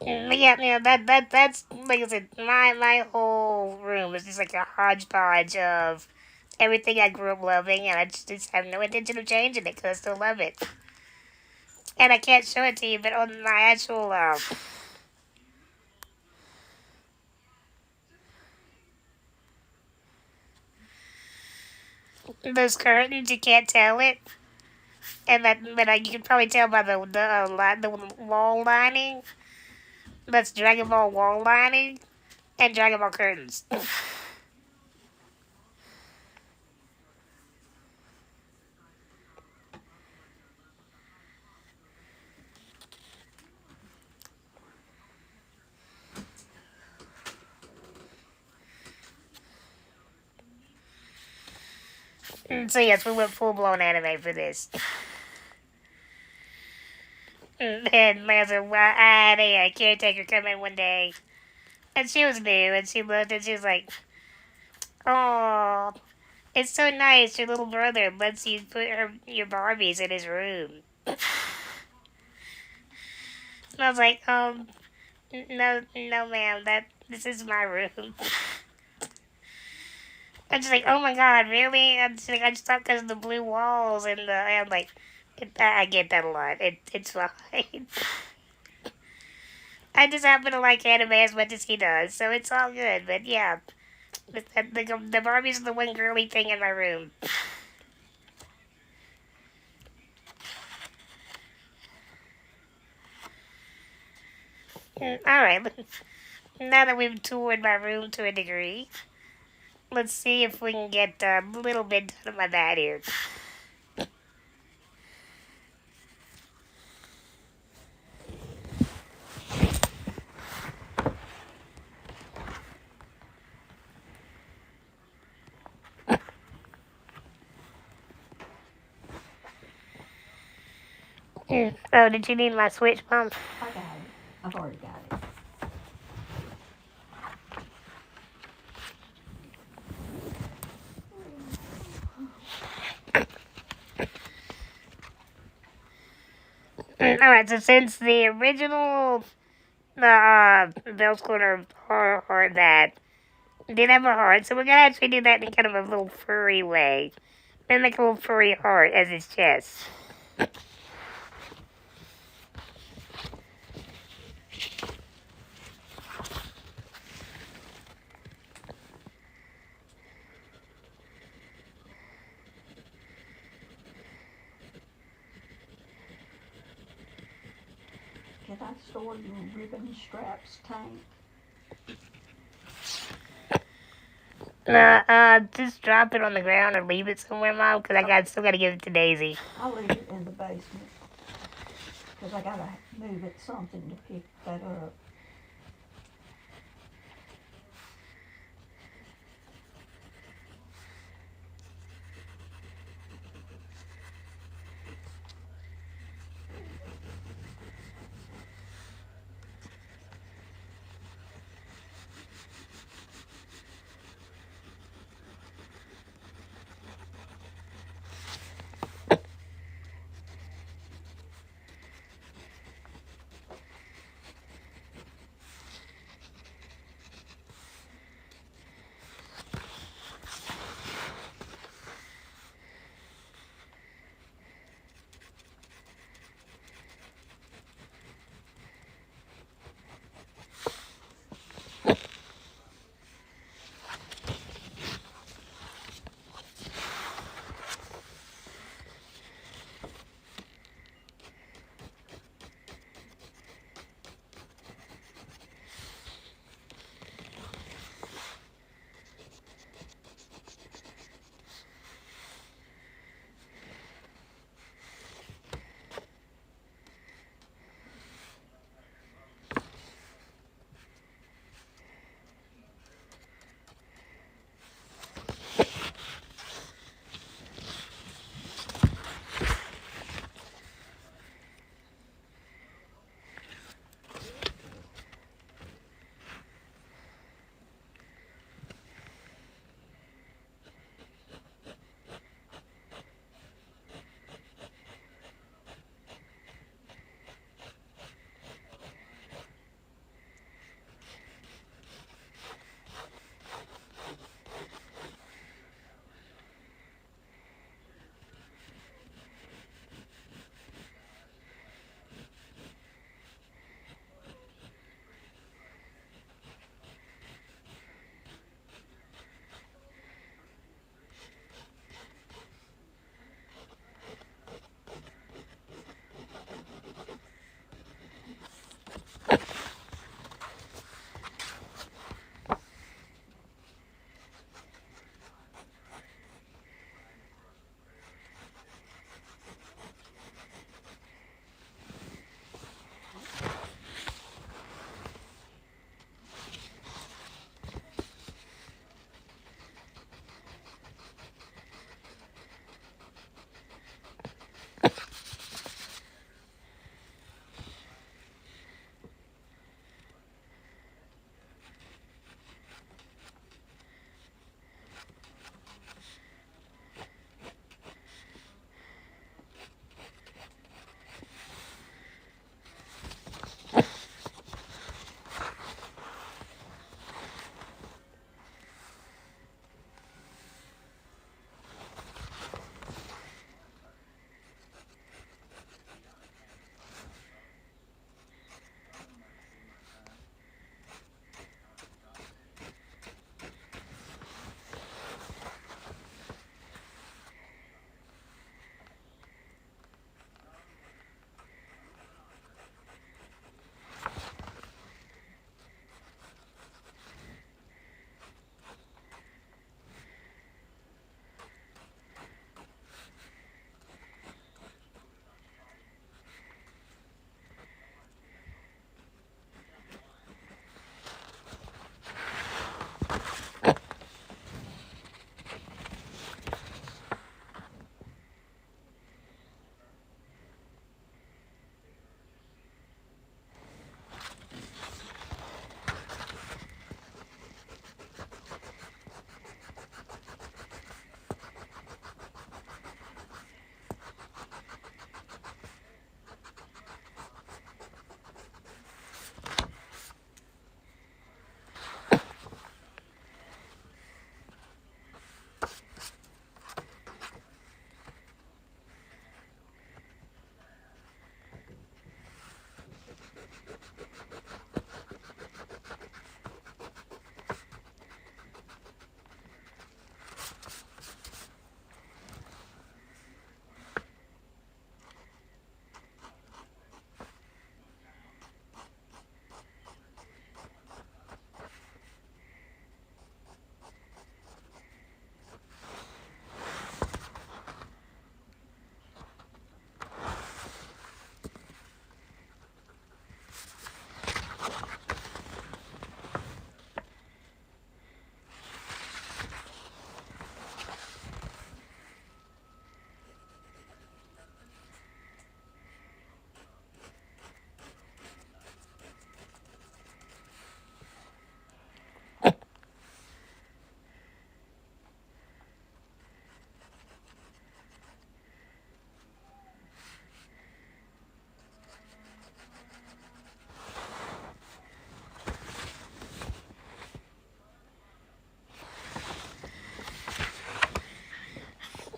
Yeah, that's like I said, my whole room is just like a hodgepodge of everything I grew up loving, and I just have no intention of changing it because I still love it. And I can't show it to you, but on my actual those curtains, you can't tell it, and but you can probably tell by the wall lining. That's Dragon Ball wall lining and Dragon Ball curtains. So yes, we went full blown anime for this. And like I said, well, I had a caretaker come in one day, and she was new, and she looked, and she was like, "Oh, it's so nice. Your little brother lets you put your Barbies in his room." And I was like, no, no, ma'am, this is my room. I'm just like, oh my god, really? I'm just like, I just thought because of the blue walls I'm like, I get that a lot. It's fine. I just happen to like anime as much as he does, so it's all good. But yeah, the Barbies are the one girly thing in my room. All right, now that we've toured my room to a degree, let's see if we can get a little bit done of my bad here. Oh, did you need my switch, Mom? I got it. I've already got it. All right, so since the original Bell's Corner horror heart that did have a heart, so we're gonna actually do that in kind of a little furry way. Then make a little furry heart as his chest. Can I store your ribbon straps tank? Just drop it on the ground or leave it somewhere, Mom, because still got to give it to Daisy. I'll leave it in the basement because I gotta move it something to pick that up.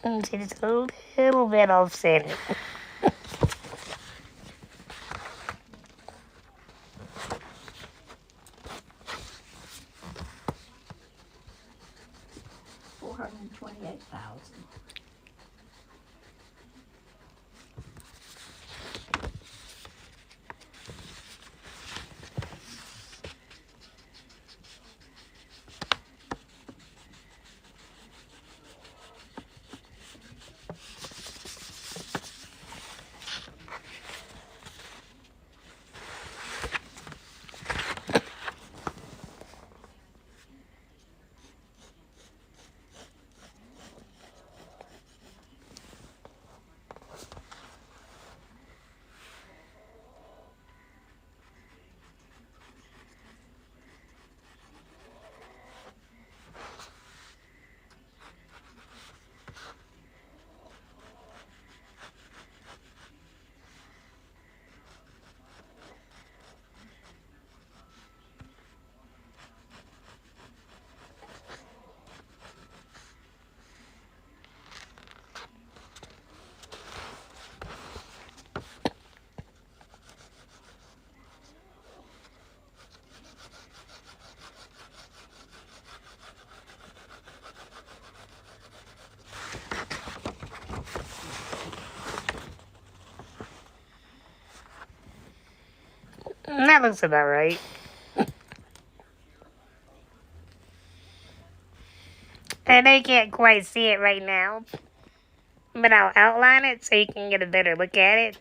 And see, just a little bit off center. 428,000. That looks about right. I know you can't quite see it right now, but I'll outline it so you can get a better look at it.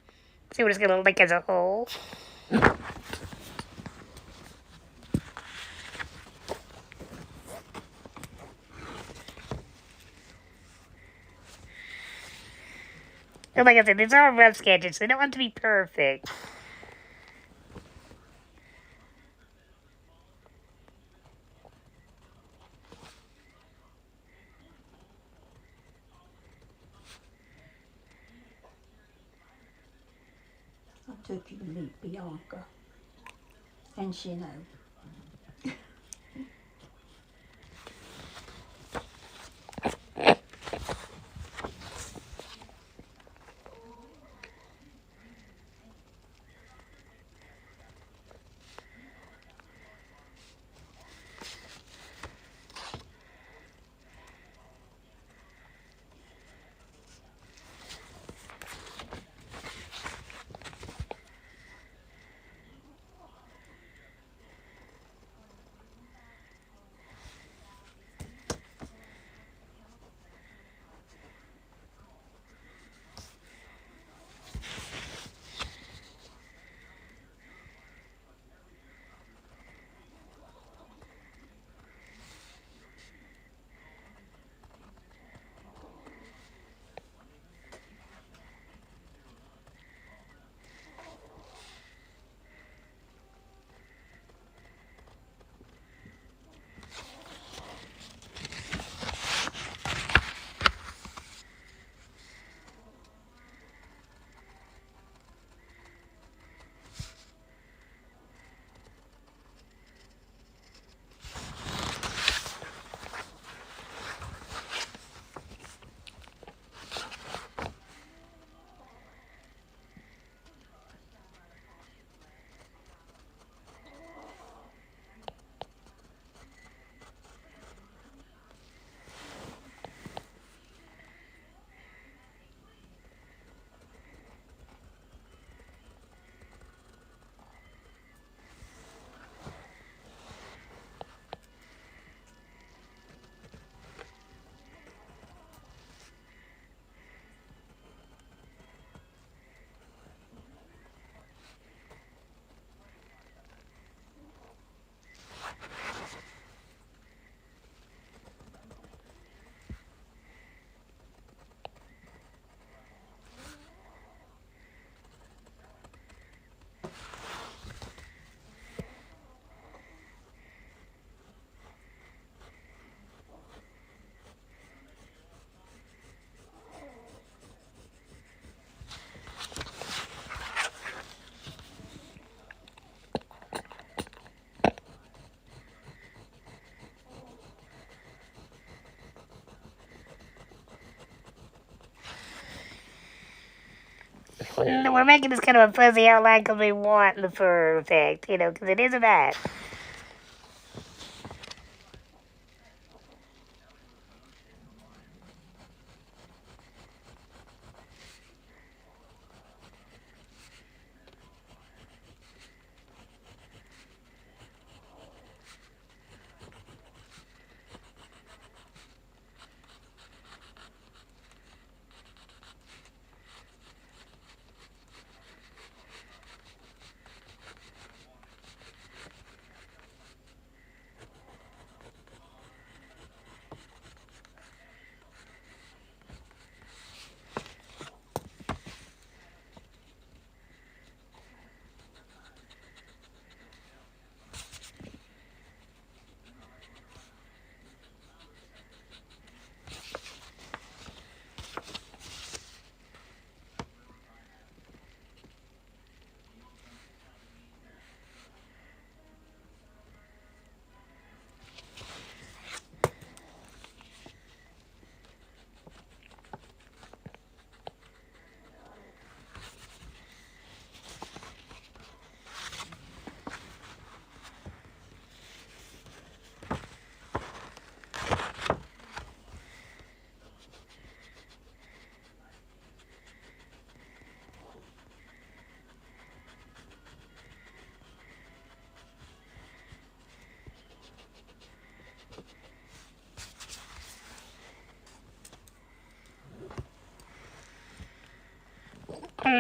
See what it's going to look like as a whole. And like I said, these are rough sketches, so they don't want to be perfect. I took you to meet Bianca, and she knows. We're making this kind of a fuzzy outline because we want the fur effect, because it is a bat.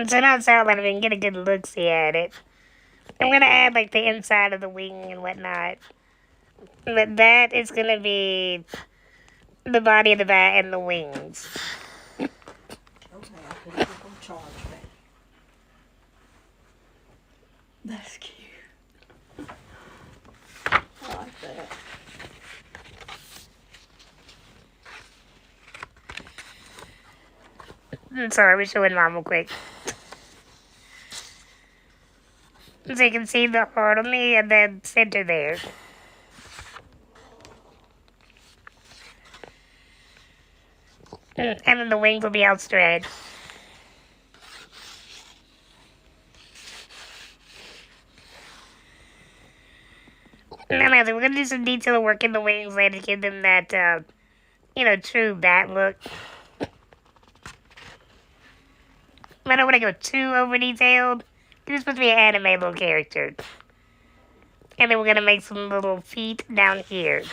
So now it's outlined, we can get a good look-see at it. I'm going to add, like, the inside of the wing and whatnot. But that is going to be the body of the bat and the wings. Okay, I put it up on charge back. That's cute. I like that. I'm sorry, we're showing Mom real quick. So you can see the heart on the center there. And then the wings will be outstretched. And then we're going to do some detail work in the wings later to give them that, true bat look. I don't want to go too over detailed. This is supposed to be an anime little character. And then we're going to make some little feet down here.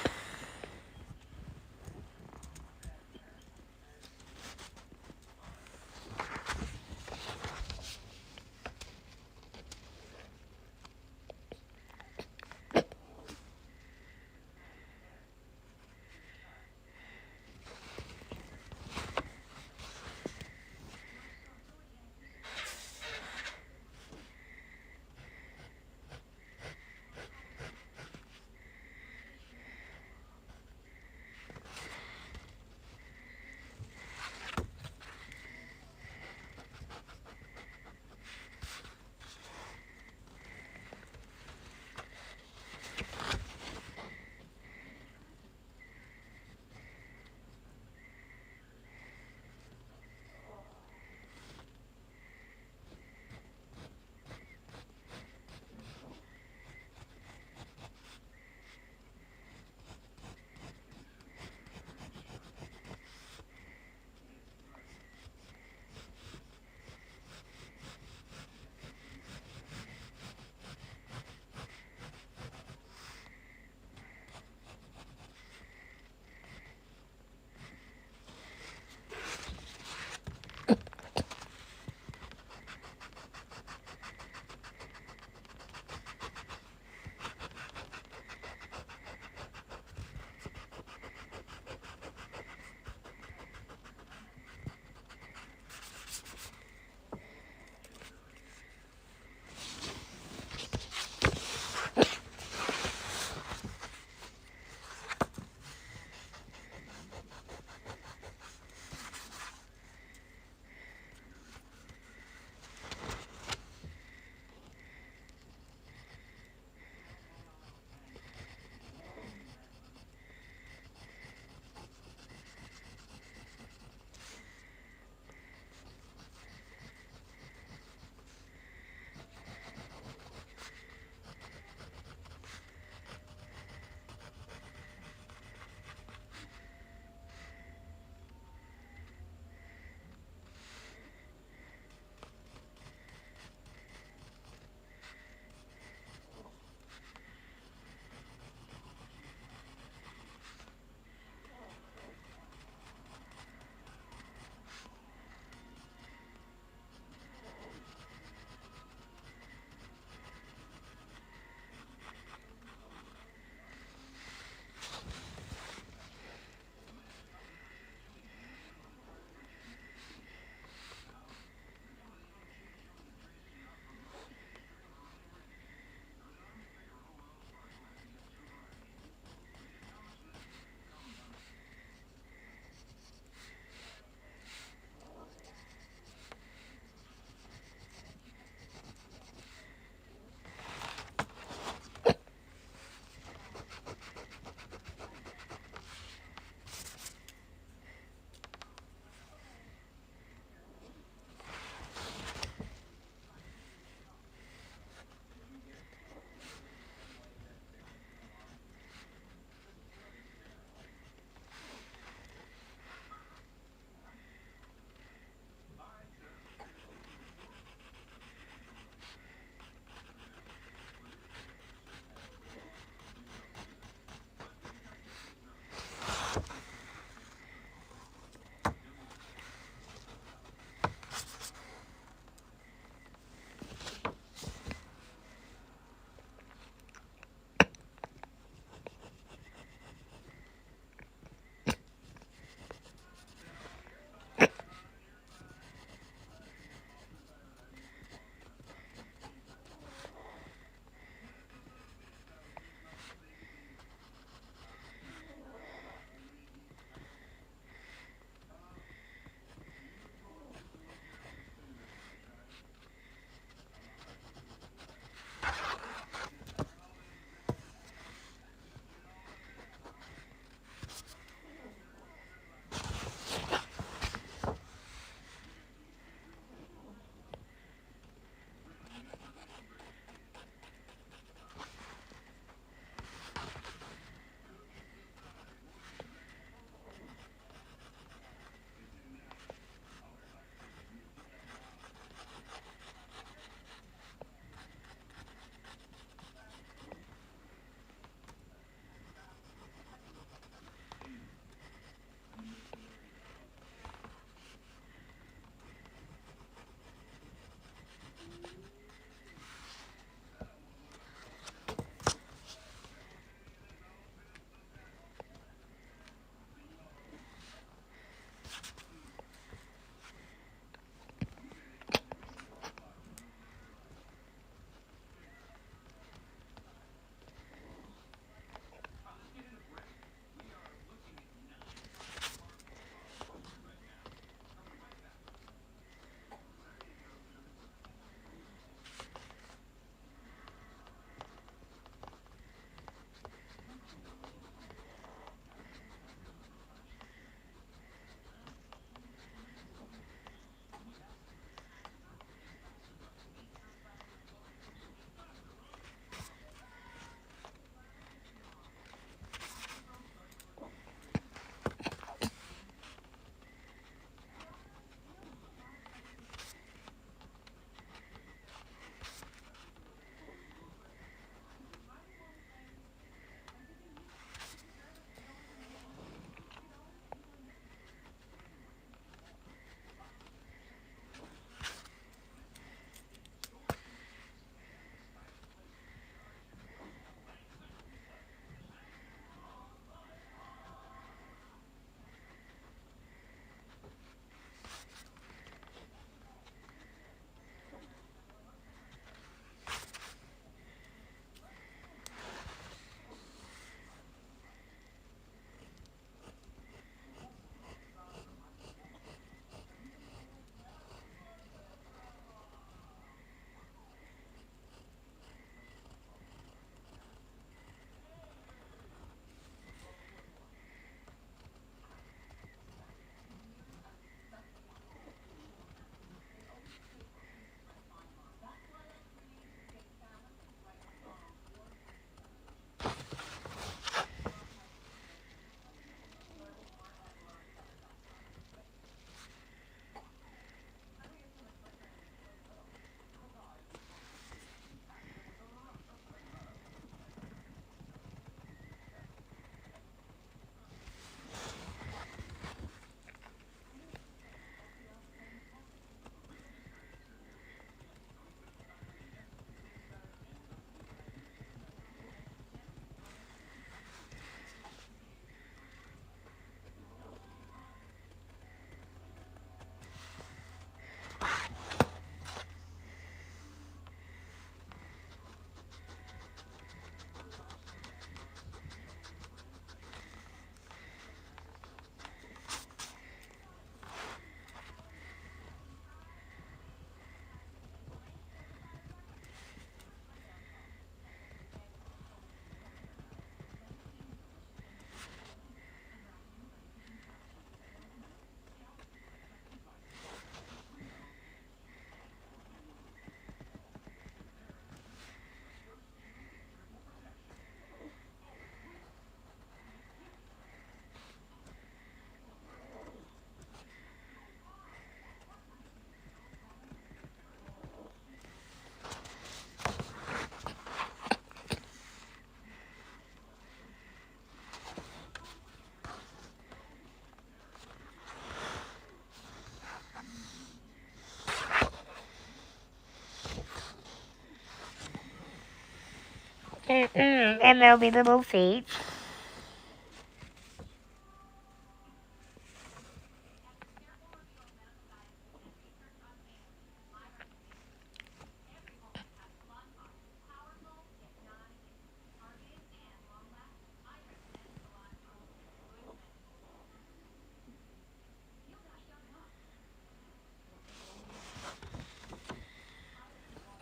And there'll be the little feet.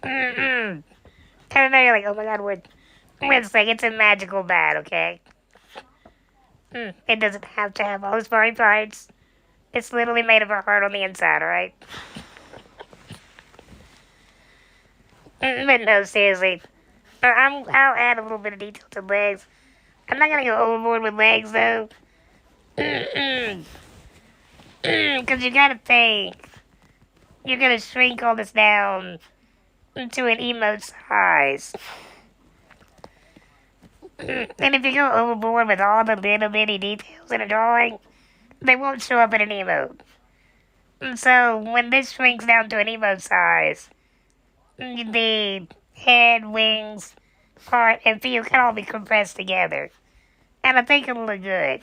Mm-mm. And then you're like, oh my god, Wednesday, it's a magical bat, okay? It doesn't have to have all those body parts. It's literally made of a heart on the inside, alright? But no, seriously. I'll add a little bit of detail to legs. I'm not gonna go overboard with legs, though. Because you gotta think. You're gonna shrink all this down to an emote size. And if you go overboard with all the little bitty details in a drawing, they won't show up in an emote. And so when this shrinks down to an emote size, the head, wings, heart, and feet can all be compressed together. And I think it'll look good.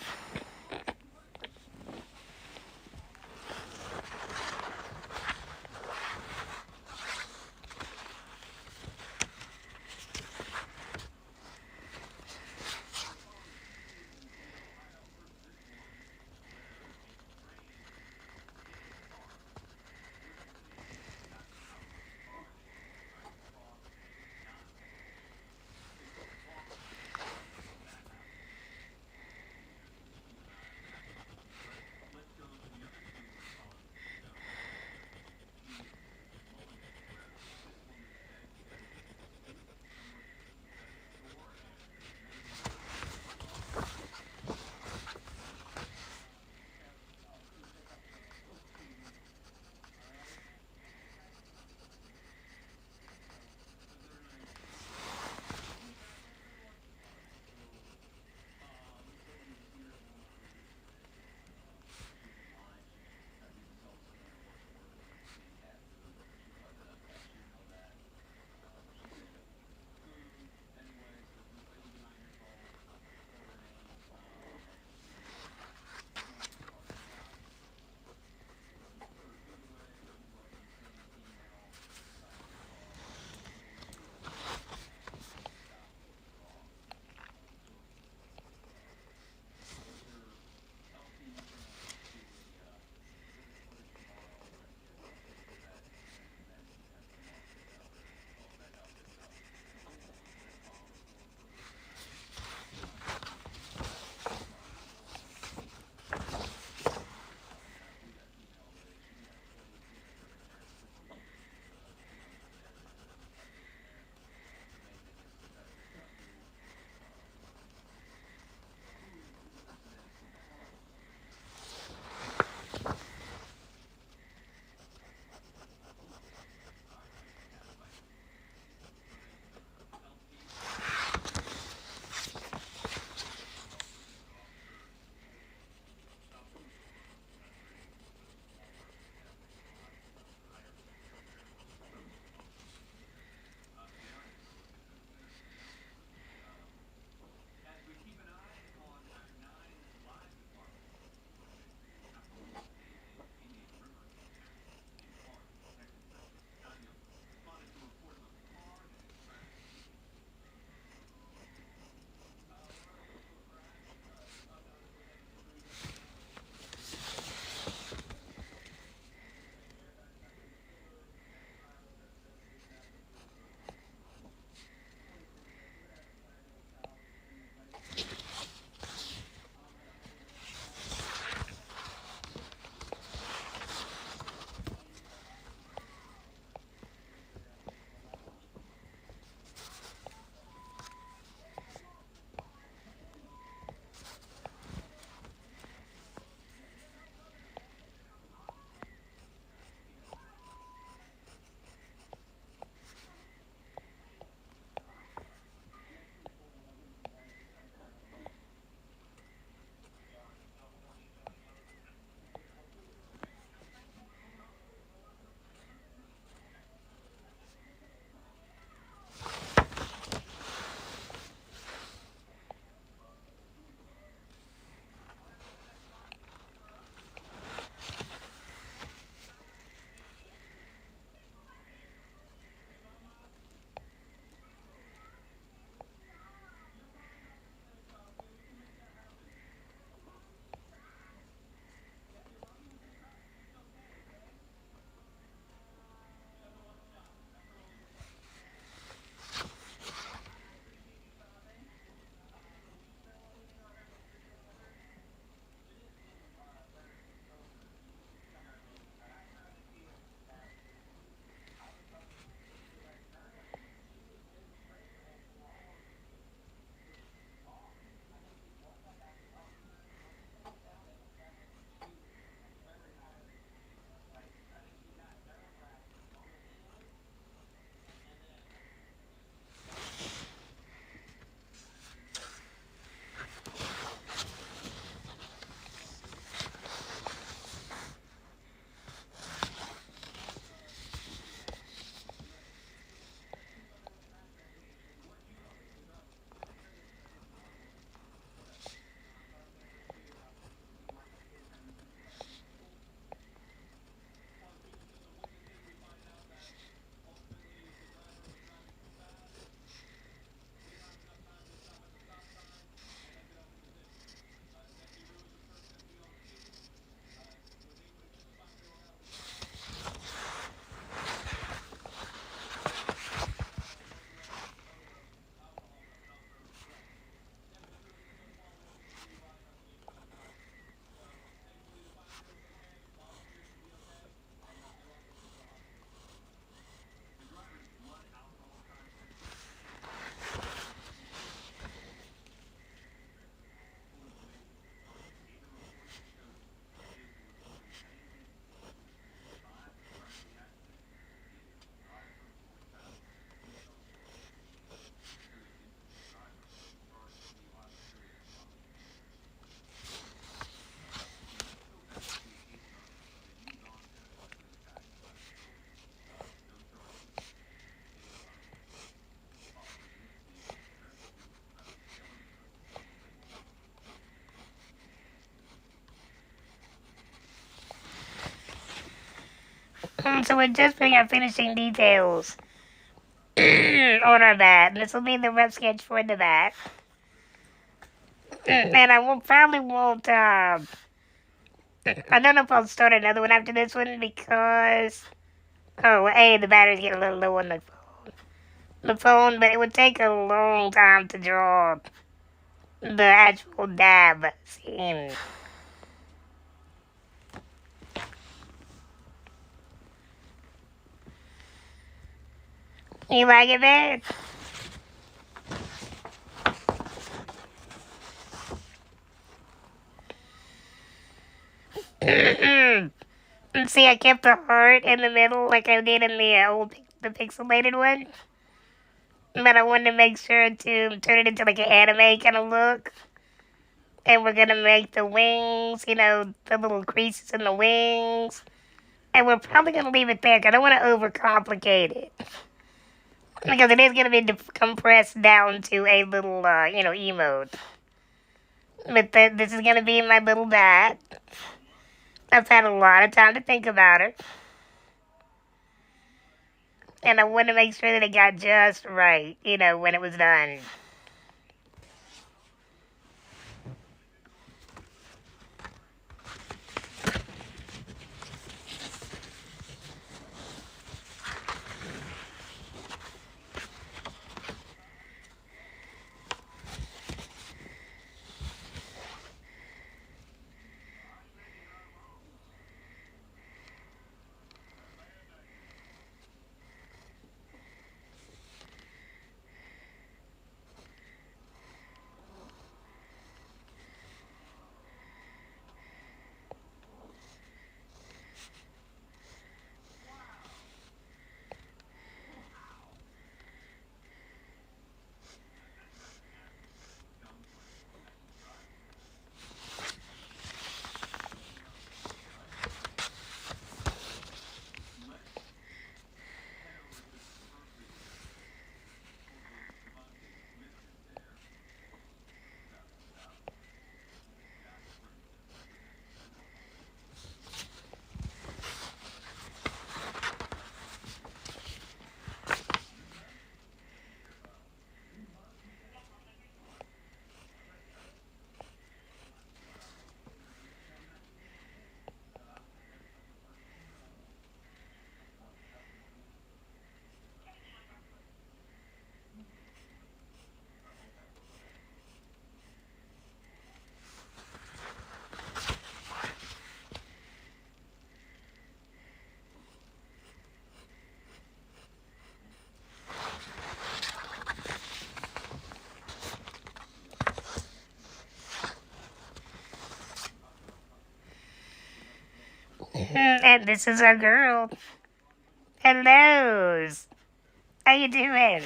So we're just putting our finishing details on our bat. This will be the rough sketch for the bat. And I will probably won't. I don't know if I'll start another one after this one because well, the battery's getting a little low on the phone, but it would take a long time to draw the actual dab scene. You like it, man? See, I kept the heart in the middle like I did in the pixelated one. But I wanted to make sure to turn it into like an anime kind of look. And we're gonna make the wings, the little creases in the wings. And we're probably gonna leave it there because I don't want to overcomplicate it. Because it is gonna be compressed down to a little, emote. But this is gonna be my little bat. I've had a lot of time to think about it. And I wanted to make sure that it got just right, when it was done. And this is our girl. Hellos. How you doing?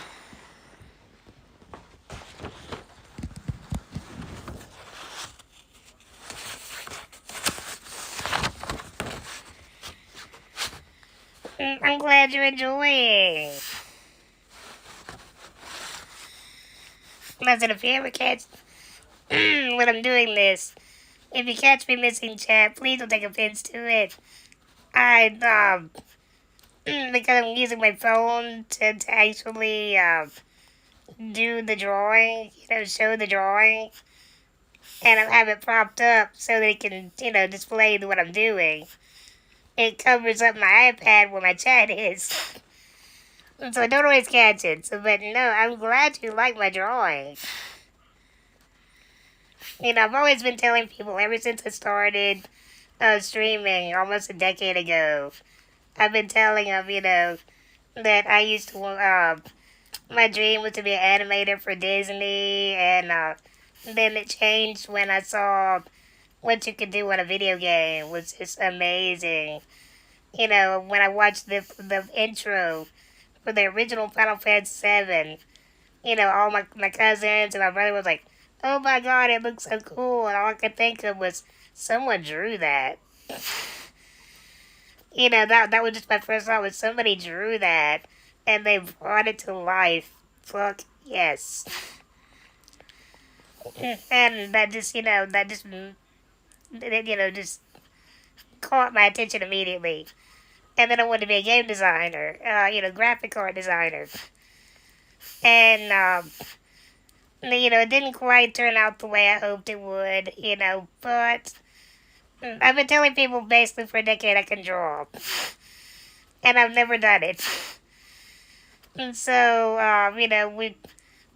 I'm glad you're enjoying. Listen, if you ever catch when I'm doing this, if you catch me missing chat, please don't take offense to it. I because I'm using my phone to actually do the drawing, show the drawing, and I have it propped up so that it can, display what I'm doing. It covers up my iPad where my chat is. So I don't always catch it. But no, I'm glad you like my drawing. I've always been telling people ever since I started streaming almost a decade ago. I've been telling them, that I used to, my dream was to be an animator for Disney, and then it changed when I saw what you could do on a video game. It was just amazing. When I watched the intro for the original Final Fantasy 7, all my cousins and my brother was like, "Oh my god, it looks so cool," and all I could think of was someone drew that. That was just my first thought was somebody drew that and they brought it to life. Fuck yes. And that just just caught my attention immediately. and then I wanted to be a game designer, graphic art designer, and it didn't quite turn out the way I hoped it would, but I've been telling people basically for a decade I can draw, and I've never done it. And so,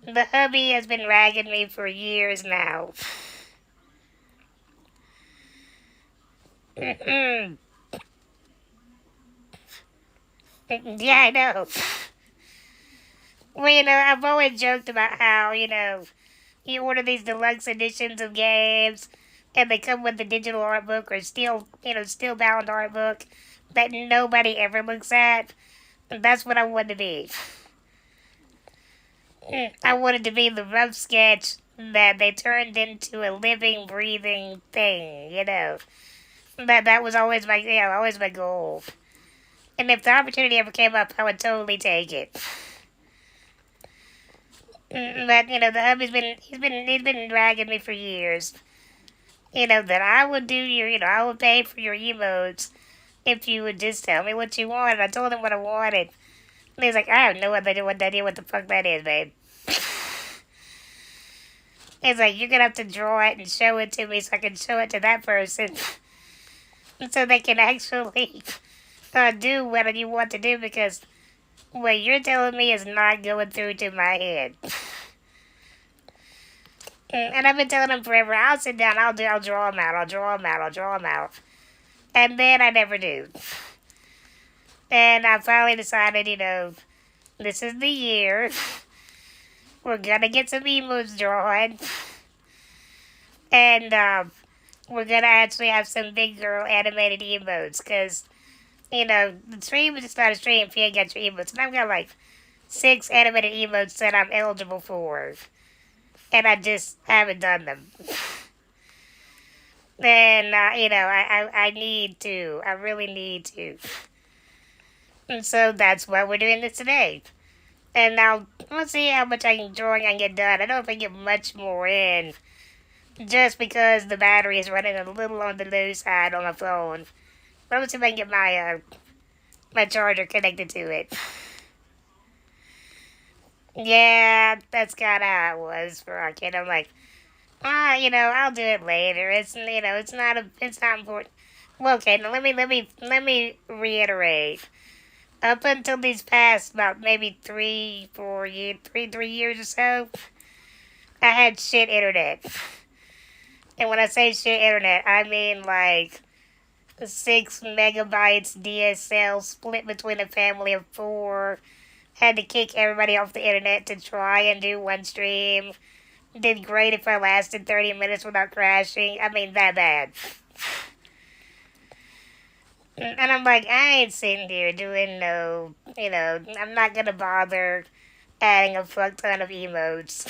the hubby has been ragging me for years now. Yeah, I know. Well, I've always joked about how, you order these deluxe editions of games and they come with the digital art book or still bound art book that nobody ever looks at. That's what I wanted to be. I wanted to be the rough sketch that they turned into a living, breathing thing. That was always my goal. And if the opportunity ever came up, I would totally take it. But the hubby's been dragging me for years. That I would I would pay for your emotes if you would just tell me what you wanted. I told him what I wanted. And he's like, I have no idea what the fuck that is, babe. He's like, you're gonna have to draw it and show it to me so I can show it to that person, so they can actually do what you want to do because what you're telling me is not going through to my head. And I've been telling him forever, I'll sit down, I'll draw them out, I'll draw them out. And then I never do. And I finally decided, this is the year. We're gonna get some emotes drawn. And we're gonna actually have some big girl animated emotes. Because, the stream is just not a stream if you ain't got your emotes. And I've got like 6 animated emotes that I'm eligible for. And I just haven't done them. And, I need to. I really need to. And so that's why we're doing this today. And now, we'll see how much drawing I can get done. I don't know if I can get much more in. Just because the battery is running a little on the low side on my phone. But let's see if I can get my charger connected to it. Yeah, that's kind of how it was for our kid. I'm like, I'll do it later. It's not important. Well, okay, now let me reiterate. Up until these past about maybe 3 years or so, I had shit internet. And when I say shit internet, I mean like 6 megabytes DSL split between a family of 4. Had to kick everybody off the internet to try and do one stream. Did great if I lasted 30 minutes without crashing. I mean, that bad. And I'm like, I ain't sitting here doing I'm not gonna bother adding a fuck ton of emotes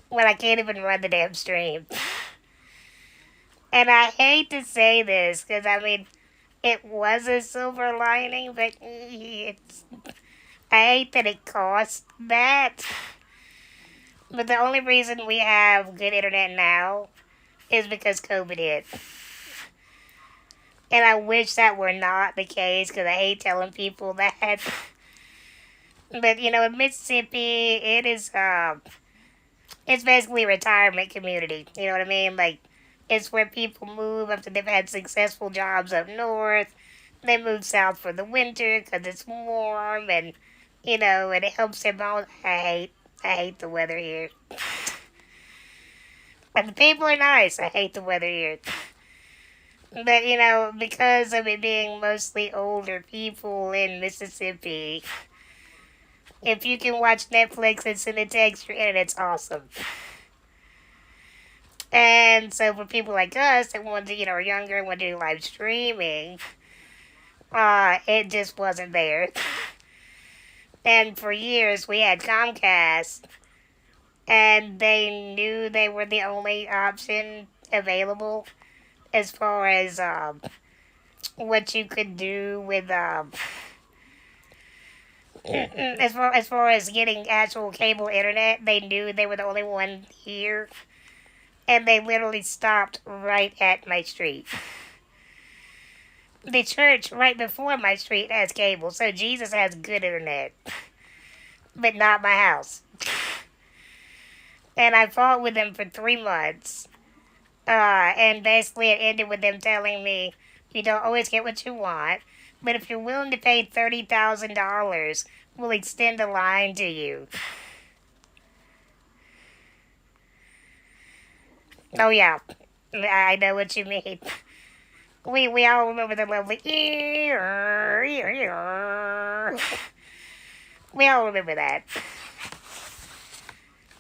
when I can't even run the damn stream. And I hate to say this, because it was a silver lining, but I hate that it cost that. But the only reason we have good internet now is because COVID hit. And I wish that were not the case because I hate telling people that. But in Mississippi, it's basically a retirement community. You know what I mean? Like, it's where people move after they've had successful jobs up north. They move south for the winter because it's warm and and it helps them out. I hate the weather here. And the people are nice. I hate the weather here. But, because of it being mostly older people in Mississippi, if you can watch Netflix and send a text, your internet's awesome. And so for people like us that want to, are younger and want to do live streaming, it just wasn't there. And for years we had Comcast, and they knew they were the only option available as far as what you could do with as far as getting actual cable internet. They knew they were the only one here, and they literally stopped right at my street. The church right before my street has cable, so Jesus has good internet, but not my house. And I fought with them for 3 months. And basically, it ended with them telling me, you don't always get what you want, but if you're willing to pay $30,000, we'll extend the line to you. Oh, yeah, I know what you mean. We all remember the lovely. We all remember that.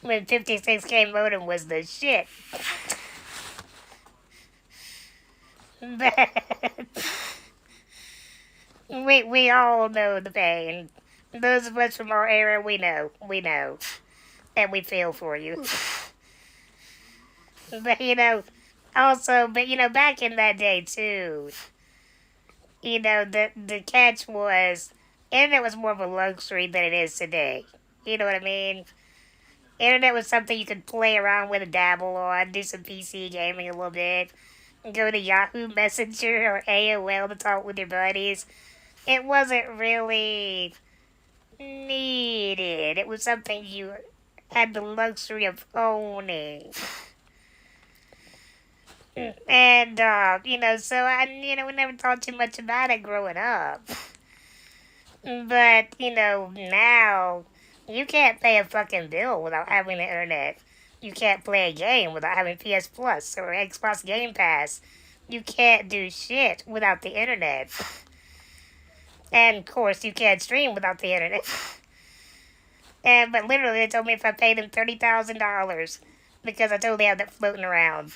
When 56K modem was the shit. we all know the pain. Those of us from our era, we know, and we feel for you. But back in that day too, the catch was, internet was more of a luxury than it is today. You know what I mean? Internet was something you could play around with, dabble on, do some PC gaming a little bit, go to Yahoo Messenger or AOL to talk with your buddies. It wasn't really needed. It was something you had the luxury of owning. And, so we never thought too much about it growing up. But, now you can't pay a fucking bill without having the internet. You can't play a game without having PS Plus or Xbox Game Pass. You can't do shit without the internet. And, of course, you can't stream without the internet. But literally, they told me if I paid them $30,000, because I totally have that floating around,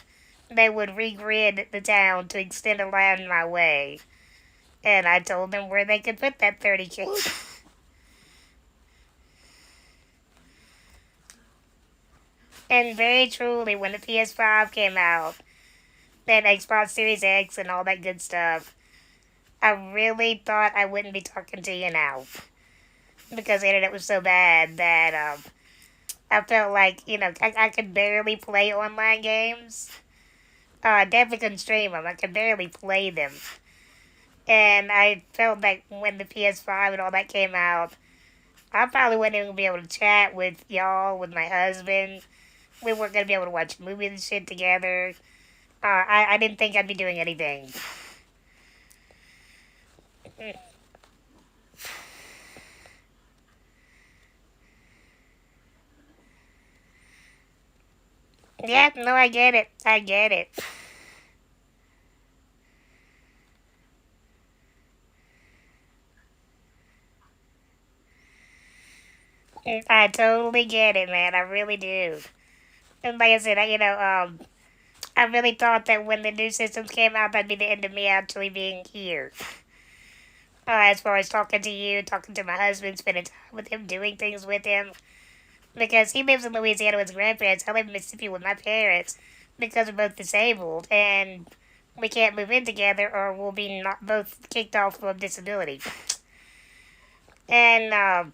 they would regrid the town to extend a line my way. And I told them where they could put that 30K. And very truly, when the PS5 came out, then Xbox Series X and all that good stuff, I really thought I wouldn't be talking to you now. Because the internet was so bad that I felt like, I could barely play online games. Definitely couldn't stream them. I could barely play them. And I felt like when the PS5 and all that came out, I probably wasn't even going to be able to chat with y'all, with my husband. We weren't going to be able to watch movies and shit together. I didn't think I'd be doing anything. Yeah, no, I get it. I get it. I totally get it, man. I really do. And like I said, I really thought that when the new systems came out, that'd be the end of me actually being here. As far as talking to you, talking to my husband, spending time with him, doing things with him. Because he lives in Louisiana with his grandparents. I live in Mississippi with my parents because we're both disabled. And we can't move in together or we'll be not both kicked off from disability. And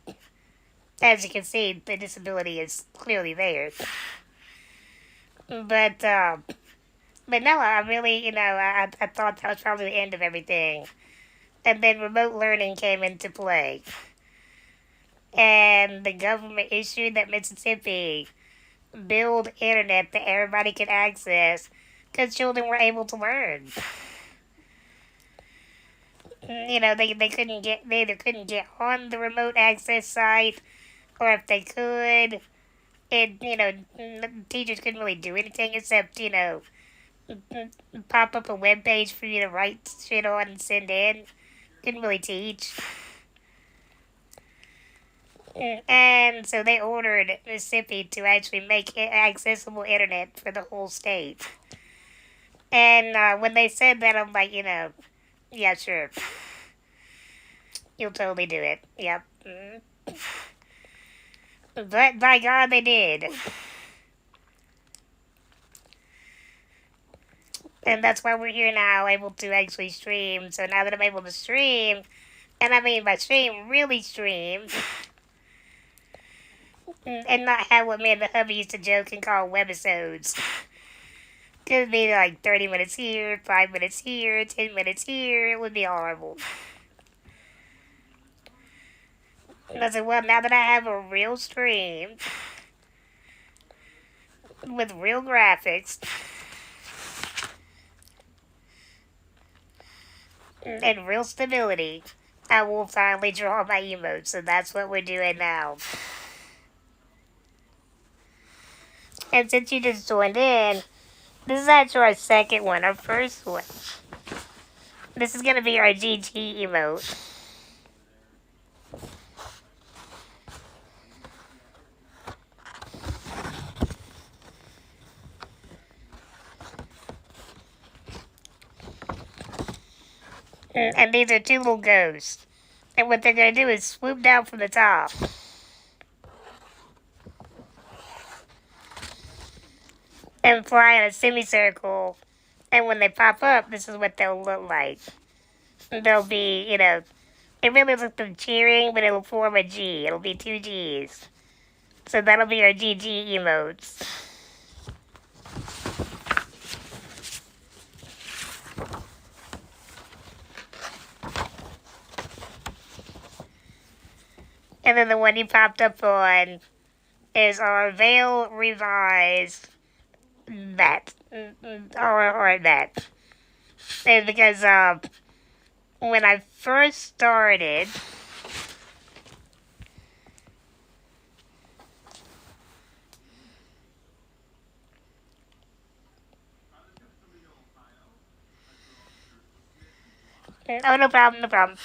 as you can see, the disability is clearly there. But no, I really, I thought that was probably the end of everything. And then remote learning came into play. And the government issued that Mississippi build internet that everybody could access because children were able to learn. They either couldn't get on the remote access site, or if they could, teachers couldn't really do anything except, pop up a web page for you to write shit on and send in. Couldn't really teach. And so they ordered Mississippi to actually make accessible internet for the whole state. And when they said that, I'm like, yeah, sure. You'll totally do it. Yep. But by God, they did. And that's why we're here now, able to actually stream. So now that I'm able to stream, and I mean by stream, really stream, and not have what me and the hubby used to joke and call webisodes. Could be like 30 minutes here, 5 minutes here, 10 minutes here. It would be horrible. And I said, well, now that I have a real stream with real graphics and real stability, I will finally draw my emotes. So that's what we're doing now. And since you just joined in, this is actually our second one, our first one. This is going to be our GG emote. And these are two little ghosts. And what they're going to do is swoop down from the top. And fly in a semicircle. And when they pop up, this is what they'll look like. They'll be, it really looks like them cheering, but it'll form a G. It'll be two G's. So that'll be our GG emotes. And then the one you popped up on is our Vael revised that. Or that. And because when I first started, oh, no problem, no problem.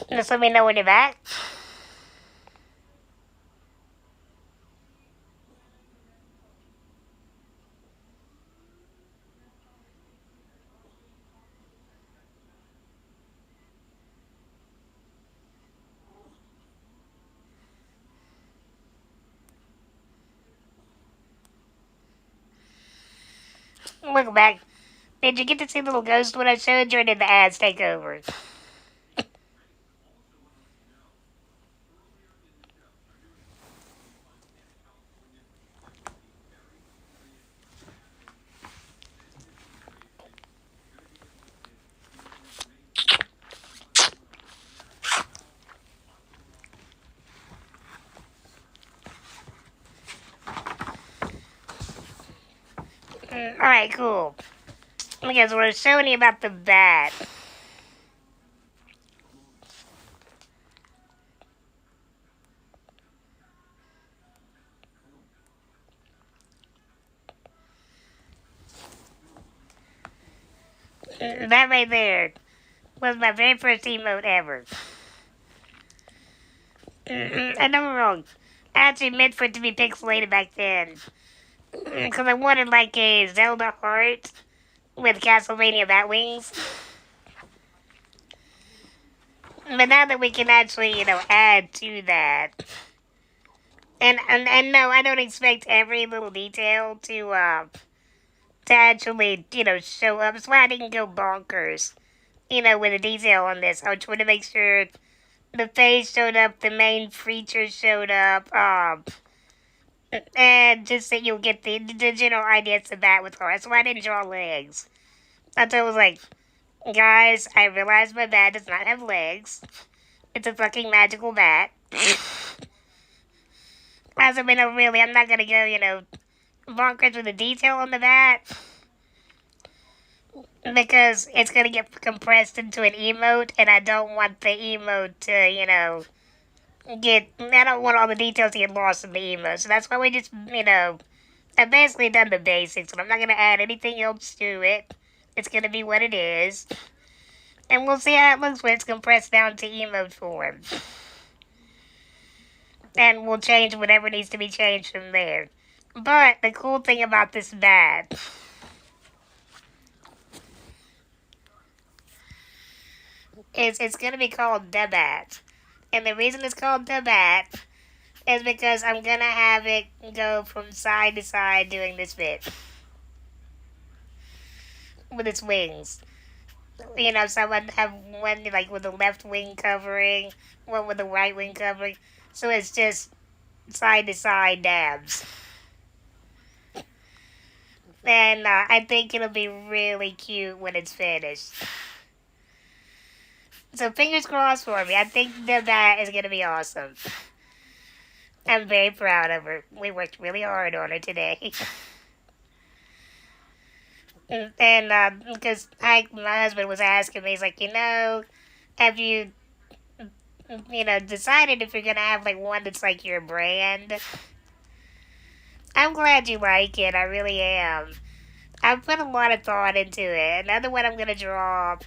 Just let me know when you're back. Look back. Did you get to see the little ghost when I showed you, or did the ads take over? Alright, cool. Because we're showing you about the bat. That right there was my very first emote ever. I know I'm wrong. I actually meant for it to be pixelated back then. Because I wanted like a Zelda heart with Castlevania bat wings. But now that we can actually, add to that. And no, I don't expect every little detail to actually, show up. That's why I didn't go bonkers, with the detail on this. I just wanted to make sure the face showed up, the main features showed up, and just that you'll get the general idea it's a bat with heart. That's why I didn't draw legs. I thought it was like, guys, I realize my bat does not have legs. It's a fucking magical bat. As I mean, no, really, I'm not gonna go, bonkers with the detail on the bat. Because it's gonna get compressed into an emote, and I don't want the emote to, I don't want all the details to get lost in the emote. So that's why we just, I've basically done the basics, and I'm not gonna add anything else to it. It's gonna be what it is. And we'll see how it looks when it's compressed down to emote form. And we'll change whatever needs to be changed from there. But the cool thing about this bat is it's going to be called the bat. And the reason it's called the bat is because I'm gonna have it go from side to side doing this bit with its wings. So I would have one like with the left wing covering, one with the right wing covering. So it's just side to side dabs. And I think it'll be really cute when it's finished. So fingers crossed for me. I think that is going to be awesome. I'm very proud of her. We worked really hard on her today. And because my husband was asking me, he's like, have you decided if you're going to have like one that's like your brand? I'm glad you like it. I really am. I've put a lot of thought into it. Another one I'm going to draw.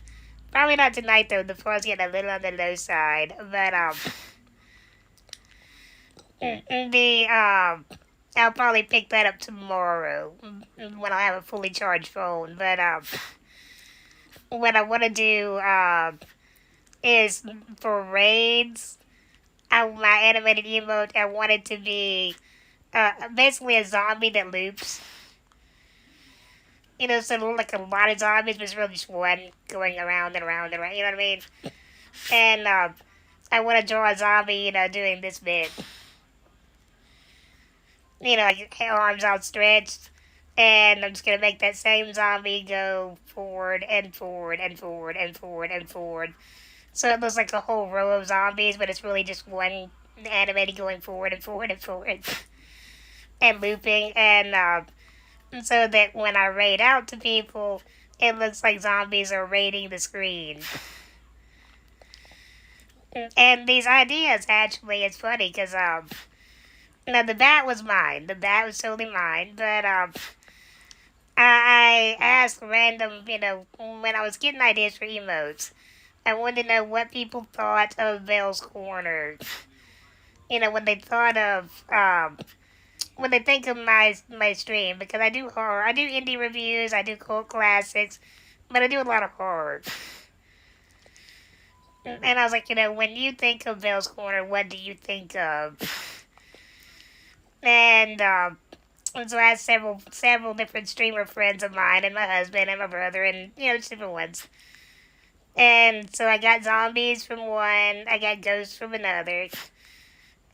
Probably not tonight though. The phone's getting a little on the low side. But I'll probably pick that up tomorrow when I have a fully charged phone. But what I want to do is for raids. My animated emote. I want it to be basically a zombie that loops. So like a lot of zombies, but it's really just one going around and around and around. You know what I mean? And I want to draw a zombie, doing this bit. Like arms outstretched. And I'm just going to make that same zombie go forward and forward and forward and forward and forward. So it looks like a whole row of zombies, but it's really just one animated going forward and forward and forward. And looping. And so that when I raid out to people, it looks like zombies are raiding the screen. And these ideas, actually, it's funny because the bat was mine. The bat was totally mine. But I asked random, when I was getting ideas for emotes, I wanted to know what people thought of Vael's Corner. When they thought of when they think of my stream, because I do horror, I do indie reviews, I do cult classics, but I do a lot of horror. And I was like, when you think of Vael's Corner, what do you think of? And so I had several different streamer friends of mine, and my husband, and my brother, and just different ones. And so I got zombies from one, I got ghosts from another.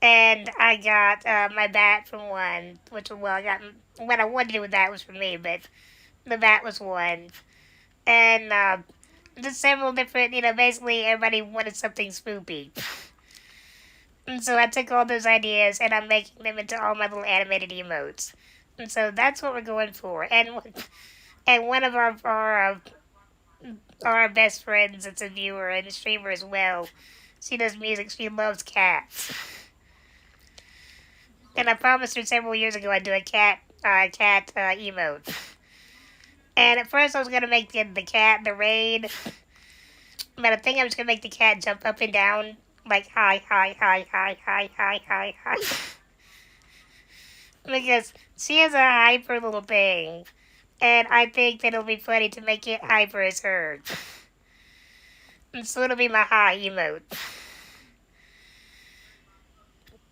And I got my bat from one, I got what I wanted to do with that was for me, but the bat was one. And just several different, basically everybody wanted something spoopy. And so I took all those ideas and I'm making them into all my little animated emotes. And so that's what we're going for. And one of our best friends, it's a viewer and a streamer as well. She does music. She loves cats. And I promised her several years ago I'd do a cat emote. And at first I was gonna make the cat the raid, but I think I'm just gonna make the cat jump up and down like hi hi hi hi hi hi hi hi. Because she is a hyper little thing, and I think that it'll be funny to make it hyper as her. And so it'll be my hi emote.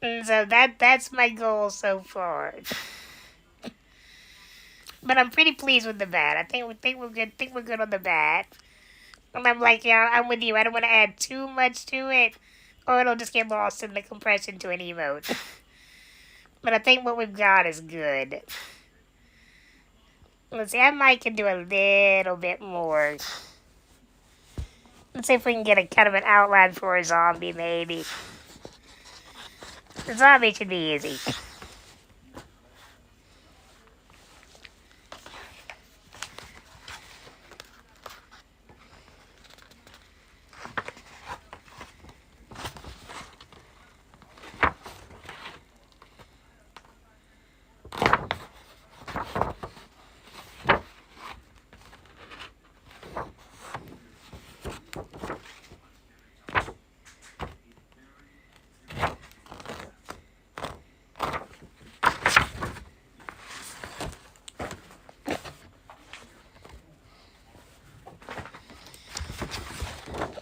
And so that's my goal so far. But I'm pretty pleased with the bat. I think we're good. Think we're good on the bat. And I'm like, yeah, I'm with you. I don't want to add too much to it, or it'll just get lost in the compression to an emote. But I think what we've got is good. Let's see. I might can do a little bit more. Let's see if we can get a kind of an outline for a zombie, maybe. The zombie should be easy.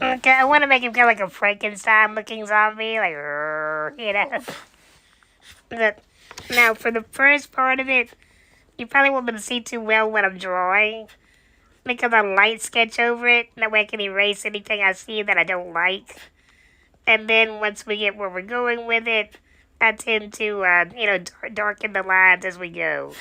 Okay, I want to make him kind of like a Frankenstein-looking zombie, like, you know. But now, for the first part of it, you probably won't be able to see too well what I'm drawing because I light sketch over it. That way I can erase anything I see that I don't like. And then once we get where we're going with it, I tend to, darken the lines as we go.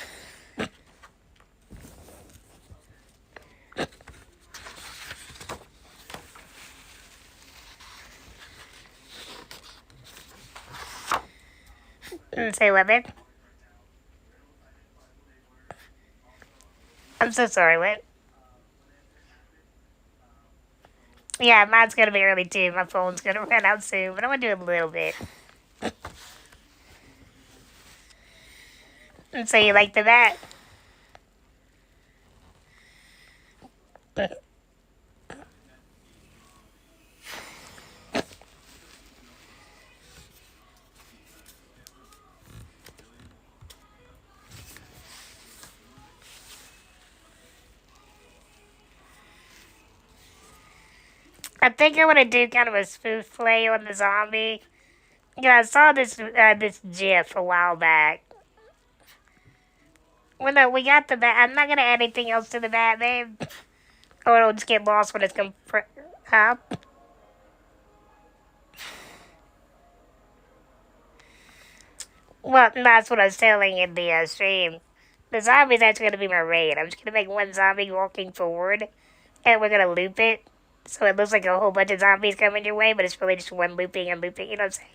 Say what, man? I'm so sorry, what? Yeah, mine's gonna be early too. My phone's gonna run out soon, but I'm gonna do a little bit. And so you like the bat? I think I want to do kind of a spoof play on the zombie. Yeah, I saw this GIF a while back. Well, no, we got the bat. I'm not gonna add anything else to the bat, babe, or it'll just get lost when it's up. Well, that's what I was telling in the stream. The zombie's actually gonna be my raid. I'm just gonna make one zombie walking forward, and we're gonna loop it, so it looks like a whole bunch of zombies coming your way, but it's really just one looping and looping. You know what I'm saying?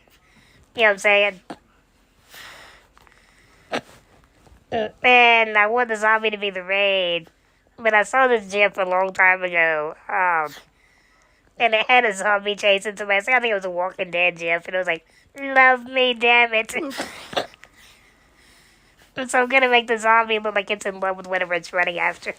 You know what I'm saying? And I want the zombie to be the raid, but I saw this GIF a long time ago. And it had a zombie chasing somebody. I think it was a Walking Dead GIF, and it was like, "Love me, damn it." And so I'm gonna make the zombie look like it's in love with whatever it's running after.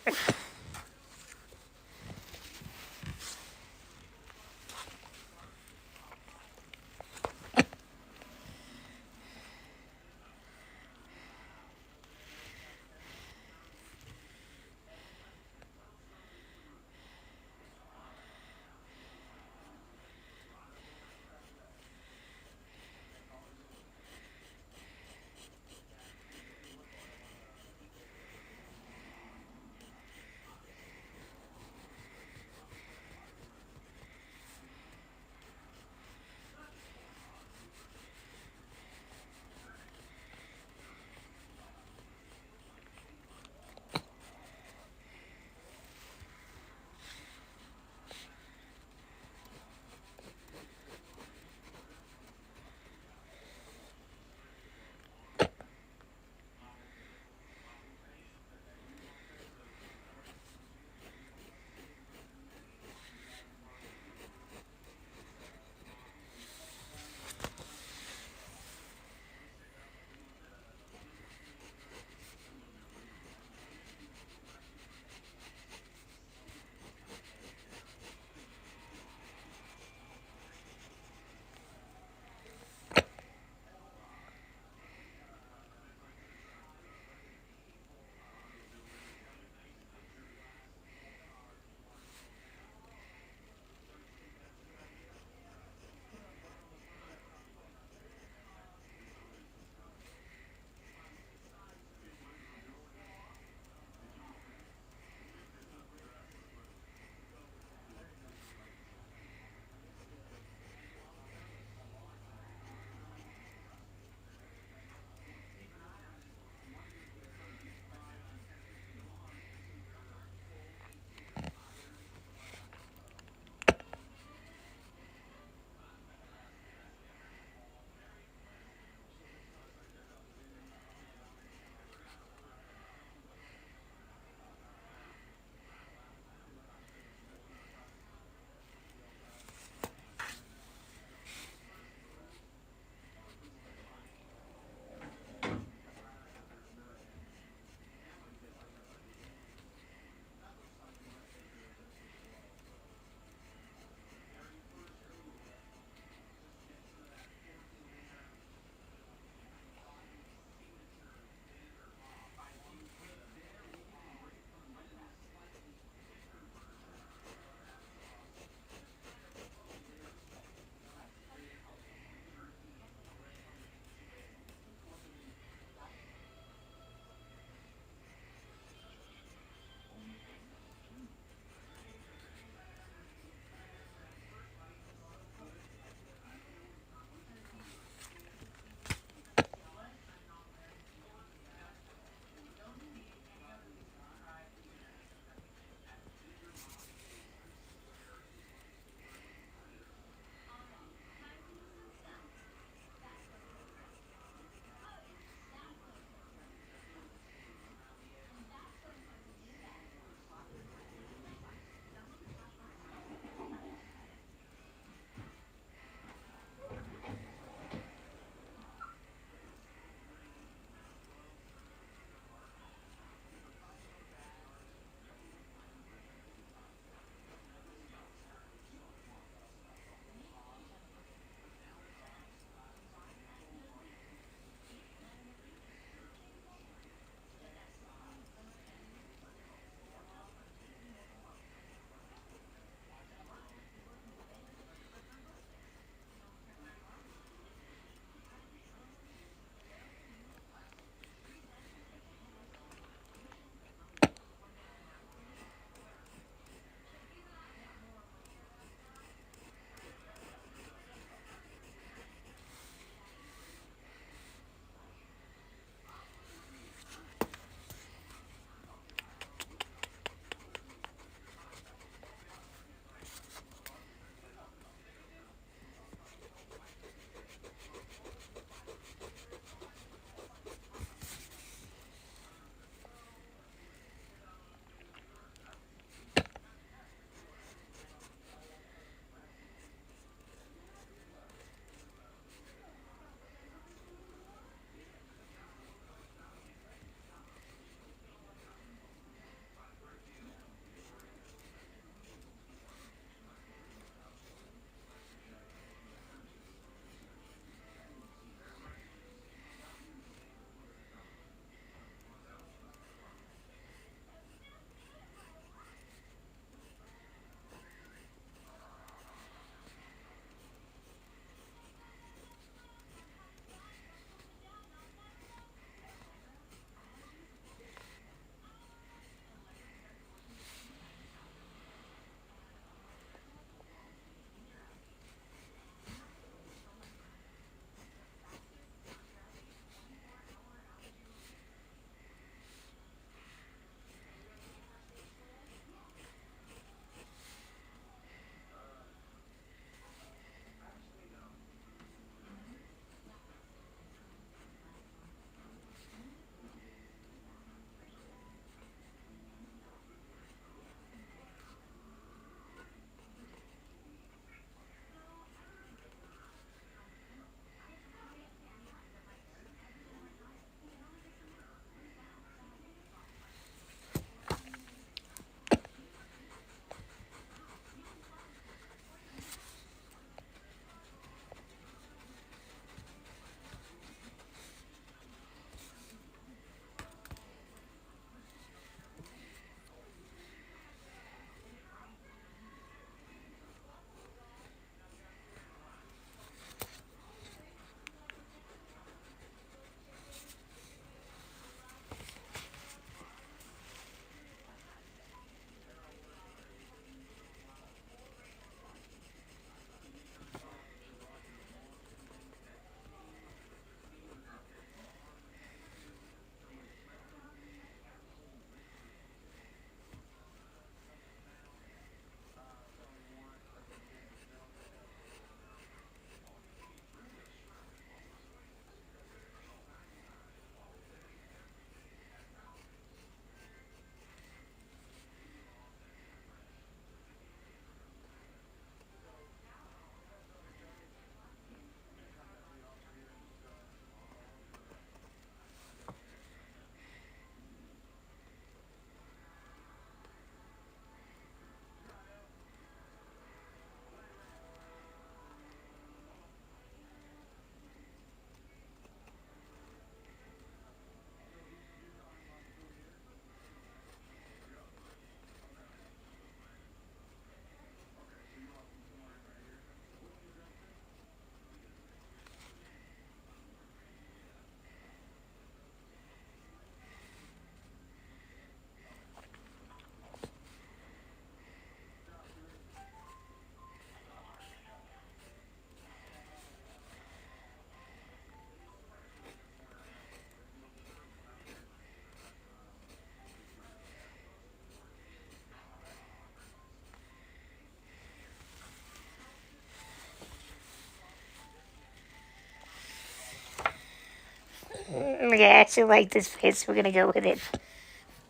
Okay, I actually like this face. We're gonna go with it.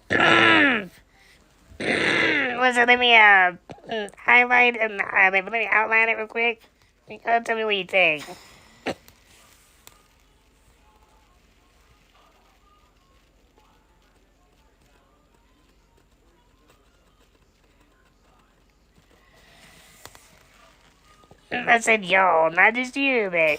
Well, so let me highlight and let me outline it real quick. Tell me what you think. I said y'all, not just you, but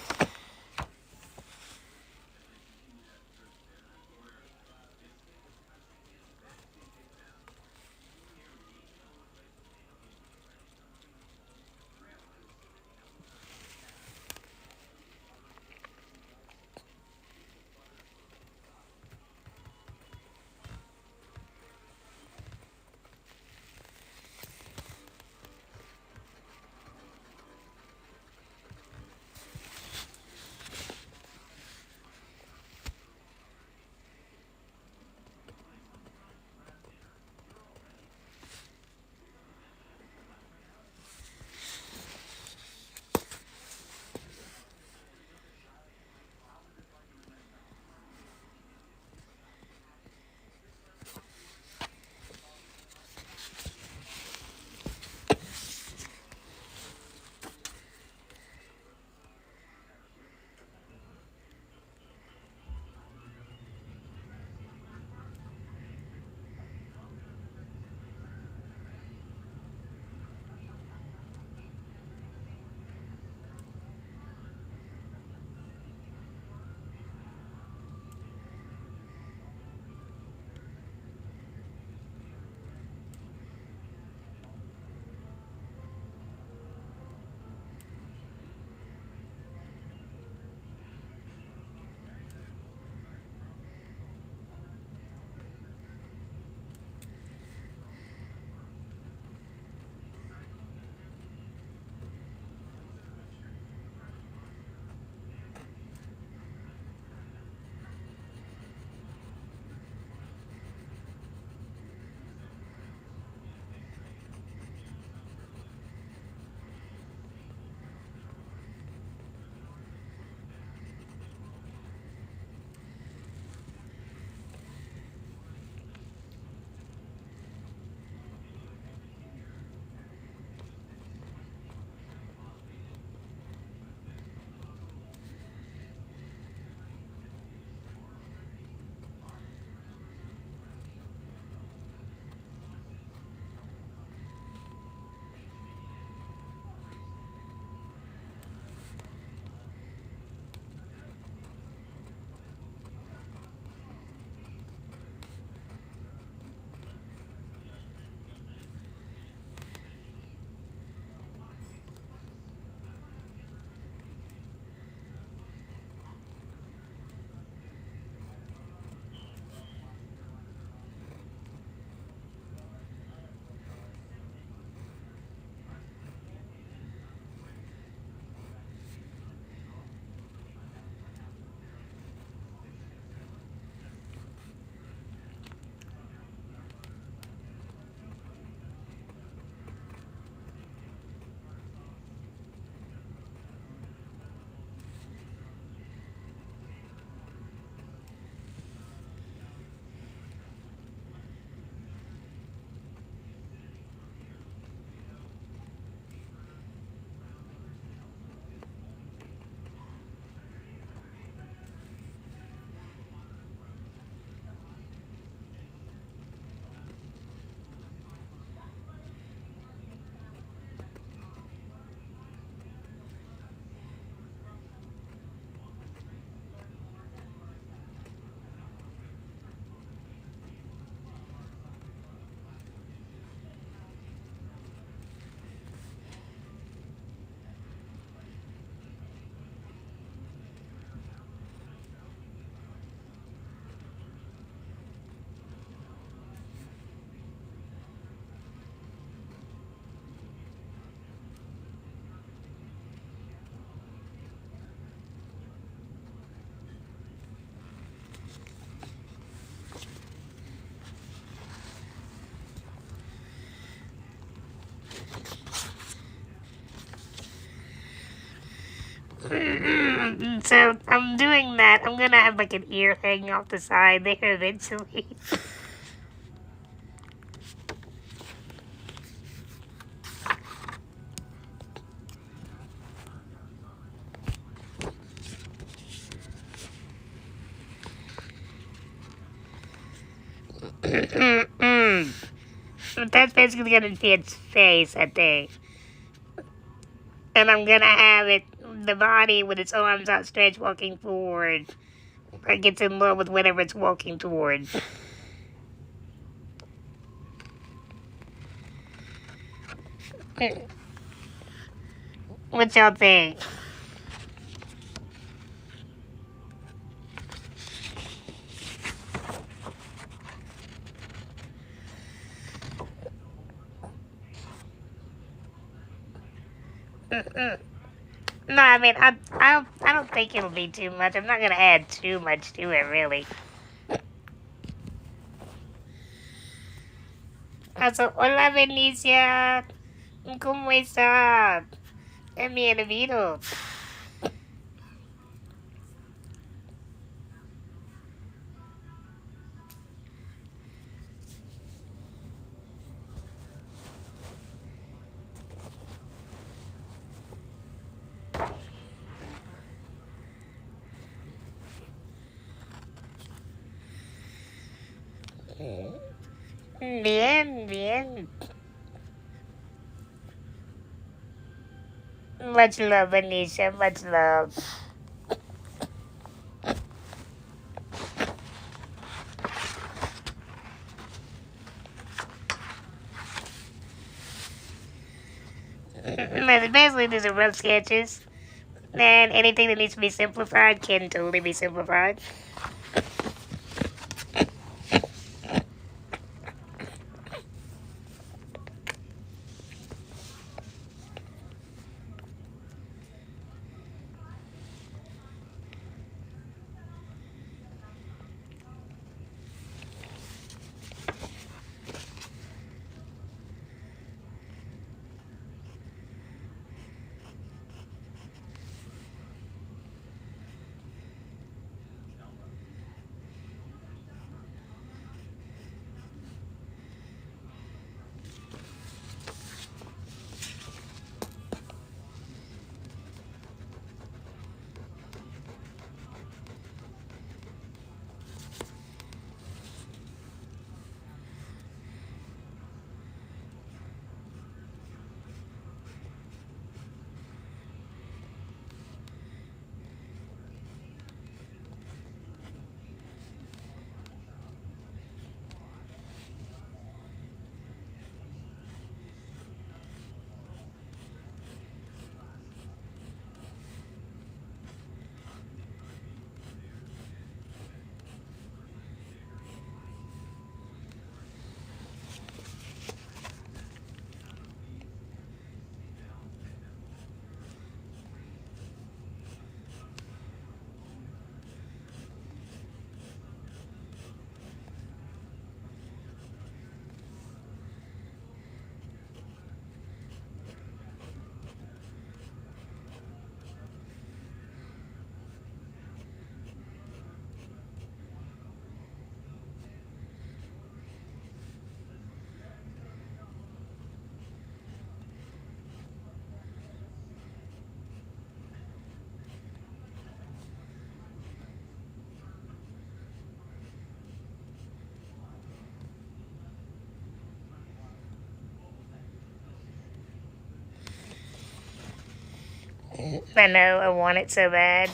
So I'm doing that. I'm gonna have like an ear hanging off the side there eventually. That's basically gonna be its face, I think. And I'm gonna have it, the body with its arms outstretched walking forward. It gets in love with whatever it's walking toward. What y'all think? No, I mean, I don't think it'll be too much. I'm not gonna add too much to it, really. Hola, Benicia. ¿Cómo está? Es mi hermano. Bien, bien. Much love, Benicia. Much love. Basically, these are rough sketches. And anything that needs to be simplified can totally be simplified. I know, I want it so bad.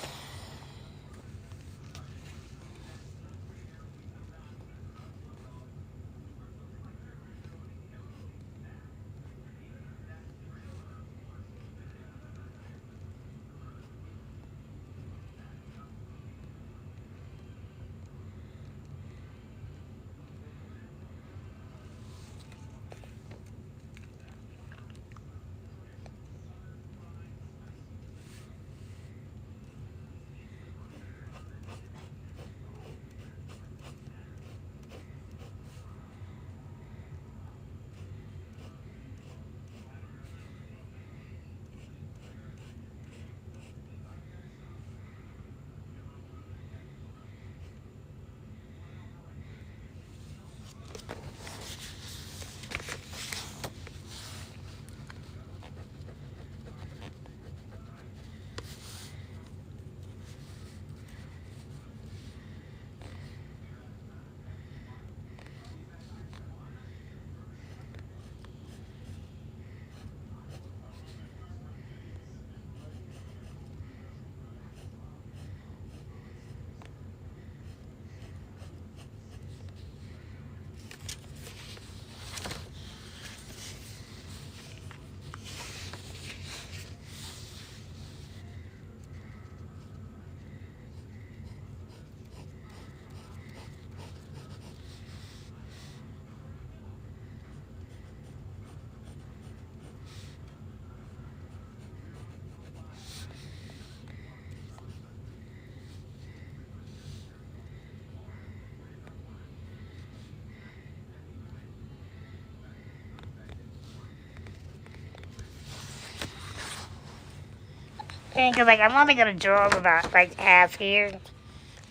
Because, like, I'm only going to draw about, like, half here.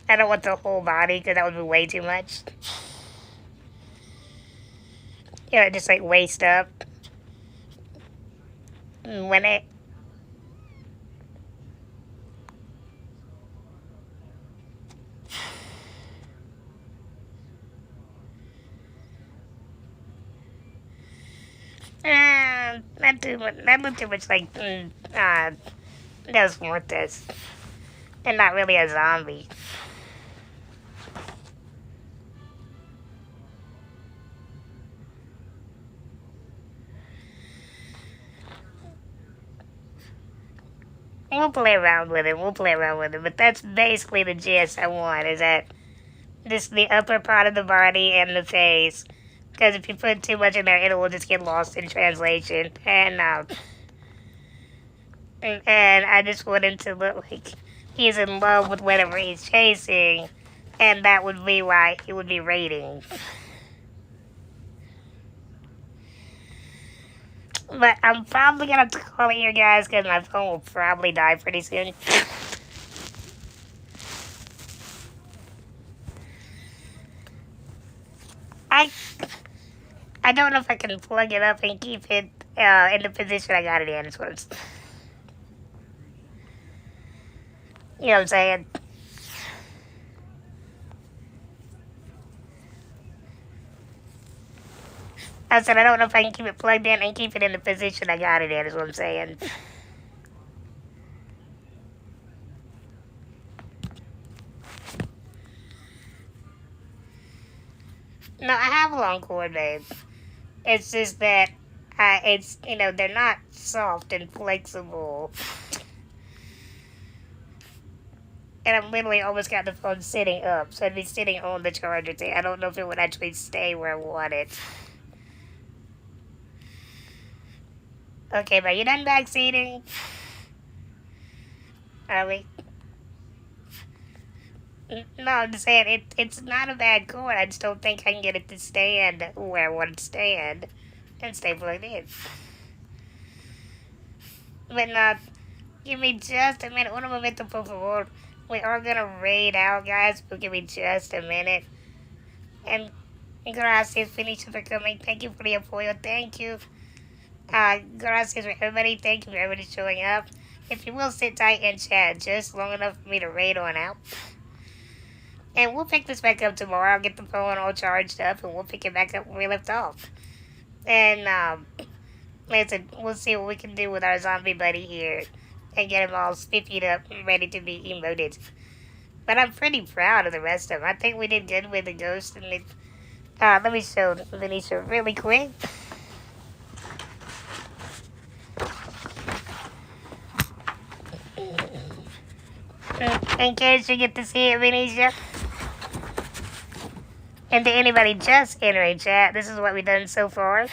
I don't want the whole body, because that would be way too much. You know, just, like, waist up. When it... not too much like, that was worthless. And not really a zombie. We'll play around with it. But that's basically the gist I want, is that just the upper part of the body and the face. Because if you put too much in there, it will just get lost in translation. And I just want him to look like he's in love with whatever he's chasing. And that would be why he would be rating. But I'm probably going to have to call it here, guys, because my phone will probably die pretty soon. I don't know if I can plug it up and keep it in the position I got it in. You know what I'm saying? I said I don't know if I can keep it plugged in and keep it in the position I got it in, is what I'm saying. No, I have a long cord, babe. It's just that they're not soft and flexible. And I've literally almost got the phone sitting up, so I'd be sitting on the charger thing. I don't know if it would actually stay where I want it. Okay, but you done backseating? Are we? No, I'm just saying it's not a bad cord. I just don't think I can get it to stand where I want it to stand and stay plugged in. But give me just a minute. Un momento, por favor. We are gonna raid out, guys. But give me just a minute. And gracias, Felicia, for coming. Thank you for the apoyo. Thank you. Gracias for everybody. Thank you for everybody showing up. If you will sit tight and chat just long enough for me to raid on out. And we'll pick this back up tomorrow. I'll get the phone all charged up and we'll pick it back up where we left off. And listen, we'll see what we can do with our zombie buddy here and get him all spiffied up and ready to be emoted. But I'm pretty proud of the rest of them. I think we did good with the ghost. And let me show Venetia really quick. In case you get to see it, Venetia. And to anybody just entering chat, this is what we've done so far.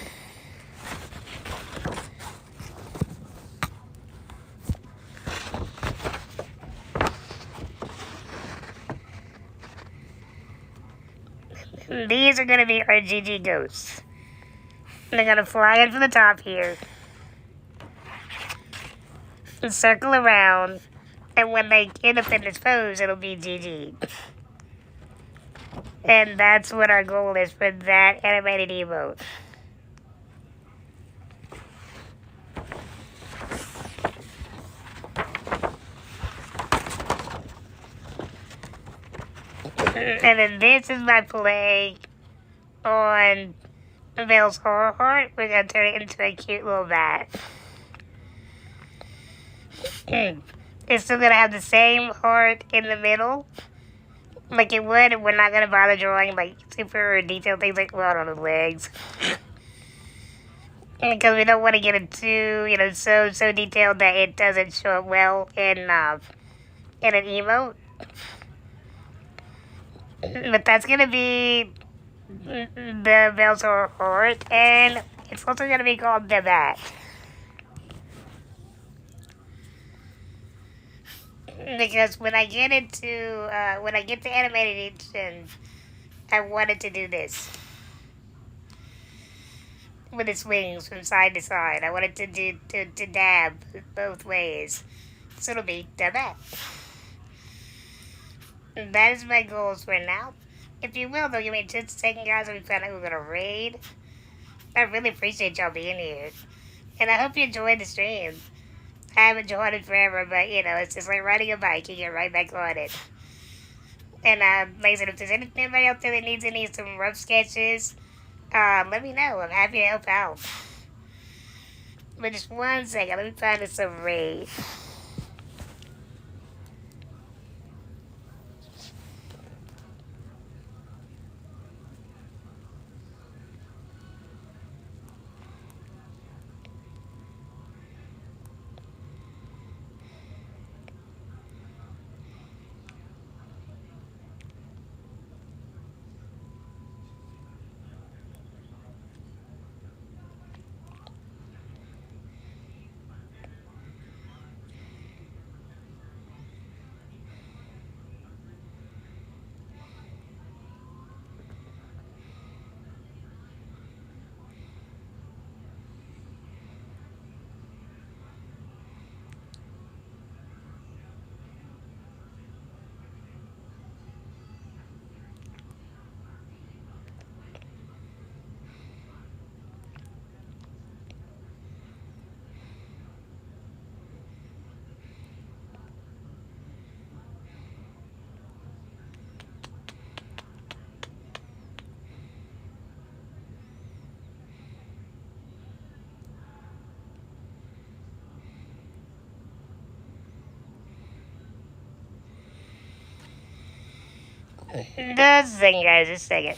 These are going to be our GG ghosts. They're going to fly in from the top here. And circle around. And when they end up in this pose, it'll be GG. And that's what our goal is for that animated emote. And then this is my play on Vael's Horror Heart. We're going to turn it into a cute little bat. It's still going to have the same heart in the middle. Like it would, and we're not going to bother drawing like super detailed things like blood on his legs. Because we don't want to get it too, so detailed that it doesn't show up well in an emote. But that's going to be the Vael's Horror Heart, and it's also going to be called the Bat. Because when I get to animated edition, I wanted to do this. With its wings from side to side. I wanted to dab both ways. So it'll be that. That is my goals for now. If you will, though, give me just a second, guys, and we found out we're gonna raid. I really appreciate y'all being here, and I hope you enjoyed the stream. I haven't joined it forever, but it's just like riding a bike. You get right back on it. And like I said, if there's anybody out there that needs some rough sketches, let me know. I'm happy to help out. But just one second, let me find this raid. Just a second, guys. Just a second.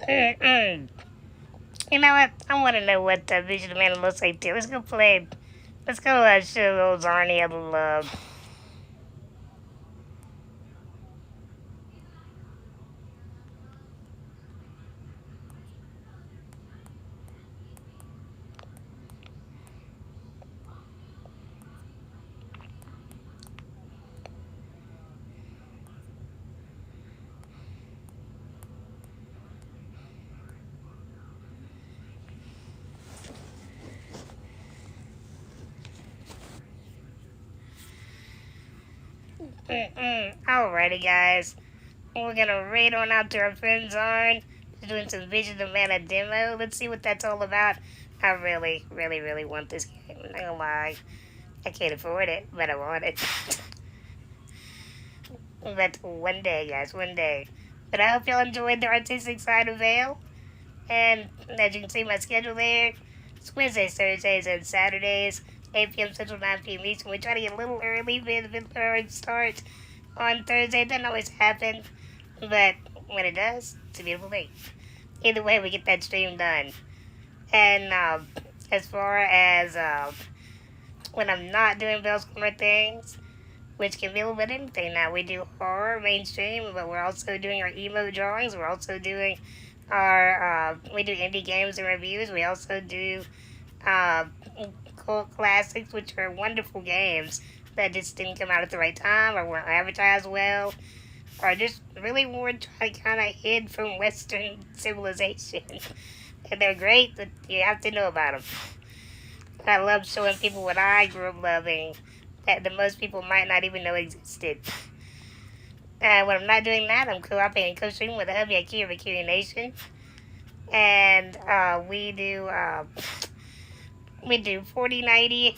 Mm-mm. You know what? I want to know what the Vision Man looks like too. Let's go play. Let's go show those Arnie a little love. Alrighty, guys. We're gonna raid on out to our friend Zarn. He's doing some Vision of Mana demo. Let's see what that's all about. I really, really, really want this game. I'm not gonna lie. I can't afford it, but I want it. But one day, guys, one day. But I hope y'all enjoyed the artistic side of Vael. And as you can see my schedule there, it's Wednesdays, Thursdays, and Saturdays, 8 p.m. Central, 9 p.m. Eastern. We try to get a little early for the early start on Thursday. It doesn't always happen, but when it does, it's a beautiful thing. Either way, we get that stream done. And as far as when I'm not doing Bell's Corner things, which can be a little bit anything now. We do horror, mainstream, but we're also doing our emote drawings. We're also doing we do indie games and reviews. We also do uh, cult classics, which are wonderful games that just didn't come out at the right time or weren't advertised well, or just really were kind of hid from Western civilization. And they're great, but you have to know about them. I love showing people what I grew up loving that the most people might not even know existed. When I'm not doing that, I'm co-oping and co-streaming with a hubby at Kira Kiri Nation. And we do 4090,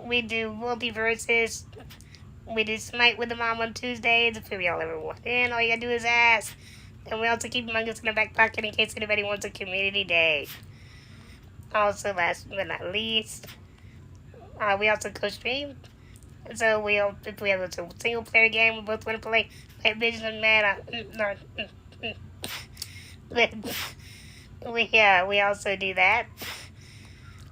we do multiverses, we do Smite with the Mom on Tuesdays if y'all ever want in. All you gotta do is ask. And we also keep Among Us in the back pocket in case anybody wants a community day. Also, last but not least, we also co-stream. So if we have a single player game we both want to play, like Vision of Mana, we also do that.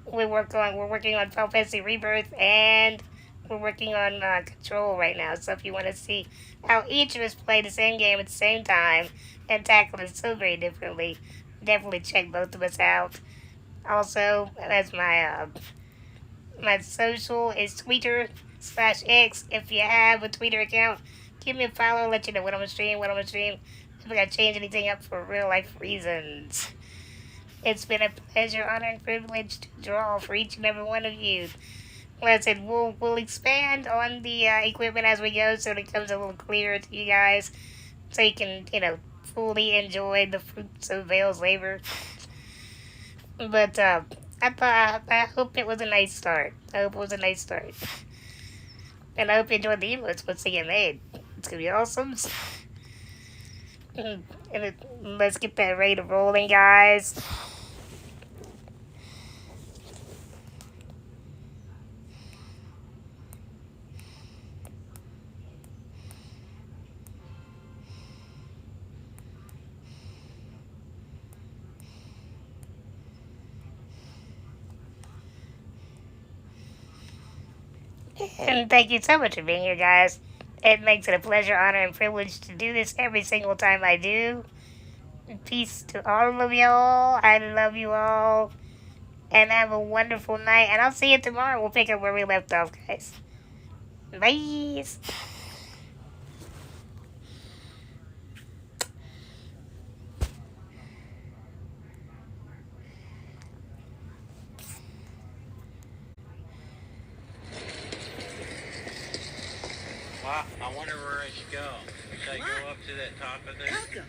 We're working on Final Fantasy Rebirth, and we're working on Control right now. So if you want to see how each of us play the same game at the same time and tackle it so very differently, definitely check both of us out. Also, that's my social is Twitter/X. If you have a Twitter account, give me a follow. Let you know what I'm gonna stream. If I gotta change anything up for real life reasons. It's been a pleasure, honor, and privilege to draw for each and every one of you. Like I said, we'll expand on the equipment as we go, so it comes a little clearer to you guys, so you can fully enjoy the fruits of Vail's labor. But I hope it was a nice start. And I hope you enjoyed the emotes once they get made. It's gonna be awesome. Let's get that rate rolling, guys. And thank you so much for being here, guys. It makes it a pleasure, honor, and privilege to do this every single time I do. Peace to all of y'all. I love you all. And have a wonderful night. And I'll see you tomorrow. We'll pick up where we left off, guys. Bye. Well, I wonder where I should go. Should I go up to that top of this?